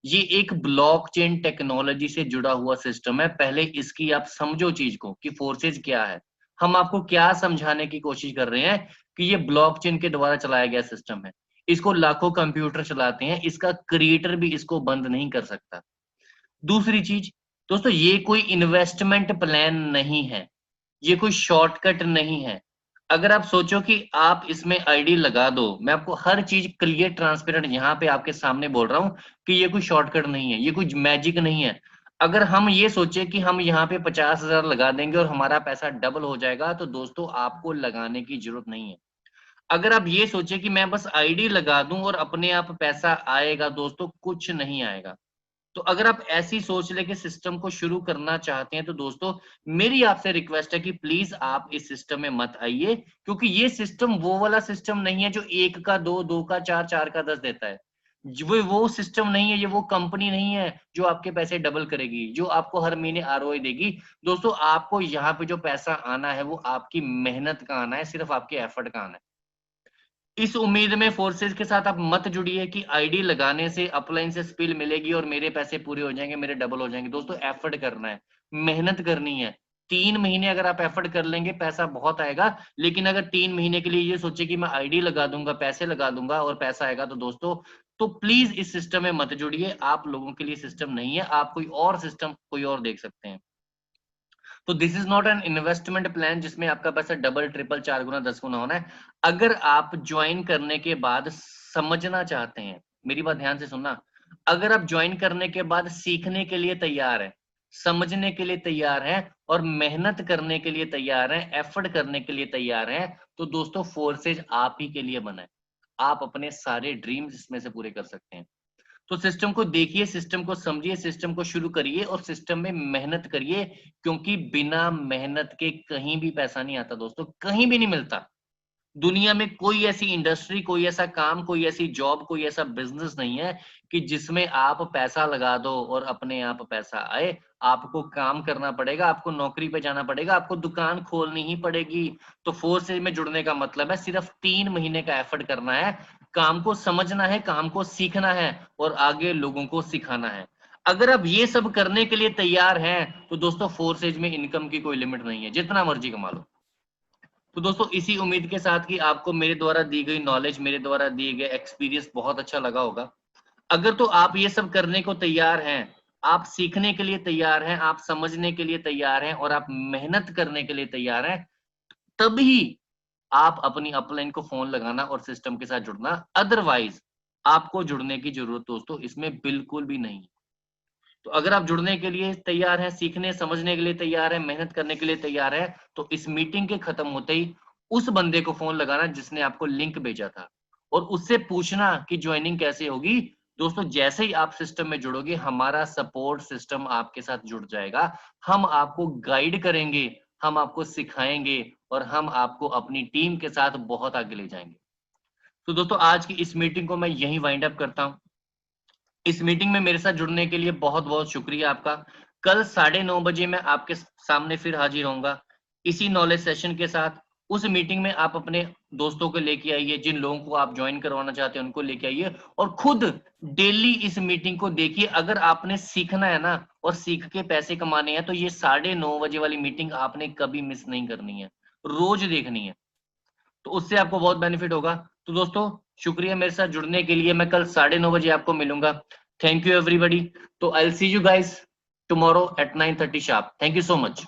ये एक ब्लॉकचेन टेक्नोलॉजी से जुड़ा हुआ सिस्टम है। पहले इसकी आप समझो चीज को कि फोर्सेज क्या है। हम आपको क्या समझाने की कोशिश कर रहे हैं कि ये ब्लॉकचेन के द्वारा चलाया गया सिस्टम है। इसको लाखों कंप्यूटर चलाते हैं, इसका क्रिएटर भी इसको बंद नहीं कर सकता। दूसरी चीज दोस्तों, ये कोई इन्वेस्टमेंट प्लान नहीं है, ये कोई शॉर्टकट नहीं है। अगर आप सोचो कि आप इसमें आईडी लगा दो, मैं आपको हर चीज क्लियर ट्रांसपेरेंट यहाँ पे आपके सामने बोल रहा हूँ कि ये कोई शॉर्टकट नहीं है, ये कोई मैजिक नहीं है। अगर हम ये सोचे कि हम यहाँ पे 50,000 लगा देंगे और हमारा पैसा डबल हो जाएगा, तो दोस्तों आपको लगाने की जरूरत नहीं है। अगर आप ये सोचे कि मैं बस आईडी लगा दूं और अपने आप पैसा आएगा, दोस्तों कुछ नहीं आएगा। तो अगर आप ऐसी सोच लेके सिस्टम को शुरू करना चाहते हैं तो दोस्तों मेरी आपसे रिक्वेस्ट है कि प्लीज आप इस सिस्टम में मत आइए, क्योंकि ये सिस्टम वो वाला सिस्टम नहीं है जो 1 का 2, 2 का 4, 4 का 10 देता है। वो सिस्टम नहीं है, ये वो कंपनी नहीं है जो आपके पैसे डबल करेगी, जो आपको हर महीने आरओआई देगी। दोस्तों आपको यहाँ पे जो पैसा आना है वो आपकी मेहनत का आना है, सिर्फ आपके एफर्ट का आना है। इस उम्मीद में फोर्सेज के साथ आप मत जुड़िए कि आईडी लगाने से अपलाइन से स्पिल मिलेगी और मेरे पैसे पूरे हो जाएंगे, मेरे डबल हो जाएंगे। दोस्तों एफर्ट करना है, मेहनत करनी है। 3 महीने अगर आप एफर्ट कर लेंगे पैसा बहुत आएगा, लेकिन अगर 3 महीने के लिए ये सोचे कि मैं आईडी लगा दूंगा, पैसे लगा दूंगा और पैसा आएगा, तो दोस्तों तो प्लीज इस सिस्टम में मत जुड़िए। आप लोगों के लिए सिस्टम नहीं है, आप कोई और सिस्टम कोई और देख सकते हैं। तो this is not an investment plan जिसमें आपका पैसा डबल, ट्रिपल, 4 गुना, 10 गुना होना है। अगर आप ज्वाइन करने के बाद समझना चाहते हैं, मेरी बात ध्यान से सुनना, अगर आप ज्वाइन करने के बाद सीखने के लिए तैयार है, समझने के लिए तैयार है और मेहनत करने के लिए तैयार है, एफर्ट करने के लिए तैयार है, तो दोस्तों फोर्सेज आप ही के लिए बना है। आप अपने सारे ड्रीम्स इसमें से पूरे कर सकते हैं। तो सिस्टम को देखिए, सिस्टम को समझिए, सिस्टम को शुरू करिए और सिस्टम में मेहनत करिए, क्योंकि बिना मेहनत के कहीं भी पैसा नहीं आता दोस्तों, कहीं भी नहीं मिलता। दुनिया में कोई ऐसी इंडस्ट्री, कोई ऐसा काम, कोई ऐसी जॉब, कोई ऐसा बिजनेस नहीं है कि जिसमें आप पैसा लगा दो और अपने आप पैसा आए। आपको काम करना पड़ेगा, आपको नौकरी पे जाना पड़ेगा, आपको दुकान खोलनी ही पड़ेगी। तो फोर्सेज में जुड़ने का मतलब है सिर्फ 3 महीने का एफर्ट करना है, काम को समझना है, काम को सीखना है और आगे लोगों को सिखाना है। अगर आप ये सब करने के लिए तैयार हैं तो दोस्तों फोर्सेज में इनकम की कोई लिमिट नहीं है, जितना मर्जी कमा लो। तो दोस्तों इसी उम्मीद के साथ कि आपको मेरे द्वारा दी गई नॉलेज, मेरे द्वारा दिए गए एक्सपीरियंस बहुत अच्छा लगा होगा। अगर तो आप ये सब करने को तैयार हैं, आप सीखने के लिए तैयार हैं, आप समझने के लिए तैयार हैं और आप मेहनत करने के लिए तैयार हैं, तभी आप अपनी अपलाइन को फोन लगाना और सिस्टम के साथ जुड़ना। अदरवाइज आपको जुड़ने की जरूरत दोस्तों इसमें बिल्कुल भी नहीं। तो अगर आप जुड़ने के लिए तैयार हैं, सीखने समझने के लिए तैयार हैं, मेहनत करने के लिए तैयार हैं, तो इस मीटिंग के खत्म होते ही उस बंदे को फोन लगाना जिसने आपको लिंक भेजा था और उससे पूछना कि ज्वाइनिंग कैसे होगी। दोस्तों जैसे ही आप सिस्टम में जुड़ोगे, हमारा सपोर्ट सिस्टम आपके साथ जुड़ जाएगा। हम आपको गाइड करेंगे, हम आपको सिखाएंगे और हम आपको अपनी टीम के साथ बहुत आगे ले जाएंगे। तो दोस्तों आज की इस मीटिंग को मैं यहीं वाइंड अप करता हूं। इस मीटिंग में मेरे साथ जुड़ने के लिए बहुत बहुत शुक्रिया आपका। कल 9:30 बजे मैं आपके सामने फिर हाजिर होऊंगा इसी नॉलेज सेशन के साथ। उस मीटिंग में आप अपने दोस्तों को लेके आइए, जिन लोगों को आप ज्वाइन करवाना चाहते हैं उनको लेके आइए और खुद डेली इस मीटिंग को देखिए। अगर आपने सीखना है ना और सीख के पैसे कमाने हैं तो ये 9:30 बजे वाली मीटिंग आपने कभी मिस नहीं करनी है, रोज देखनी है, तो उससे आपको बहुत बेनिफिट होगा। तो दोस्तों शुक्रिया मेरे साथ जुड़ने के लिए। मैं कल 9:30 बजे आपको मिलूंगा। Thank you everybody. तो I will see you guys tomorrow at 9:30 sharp. Thank you so much.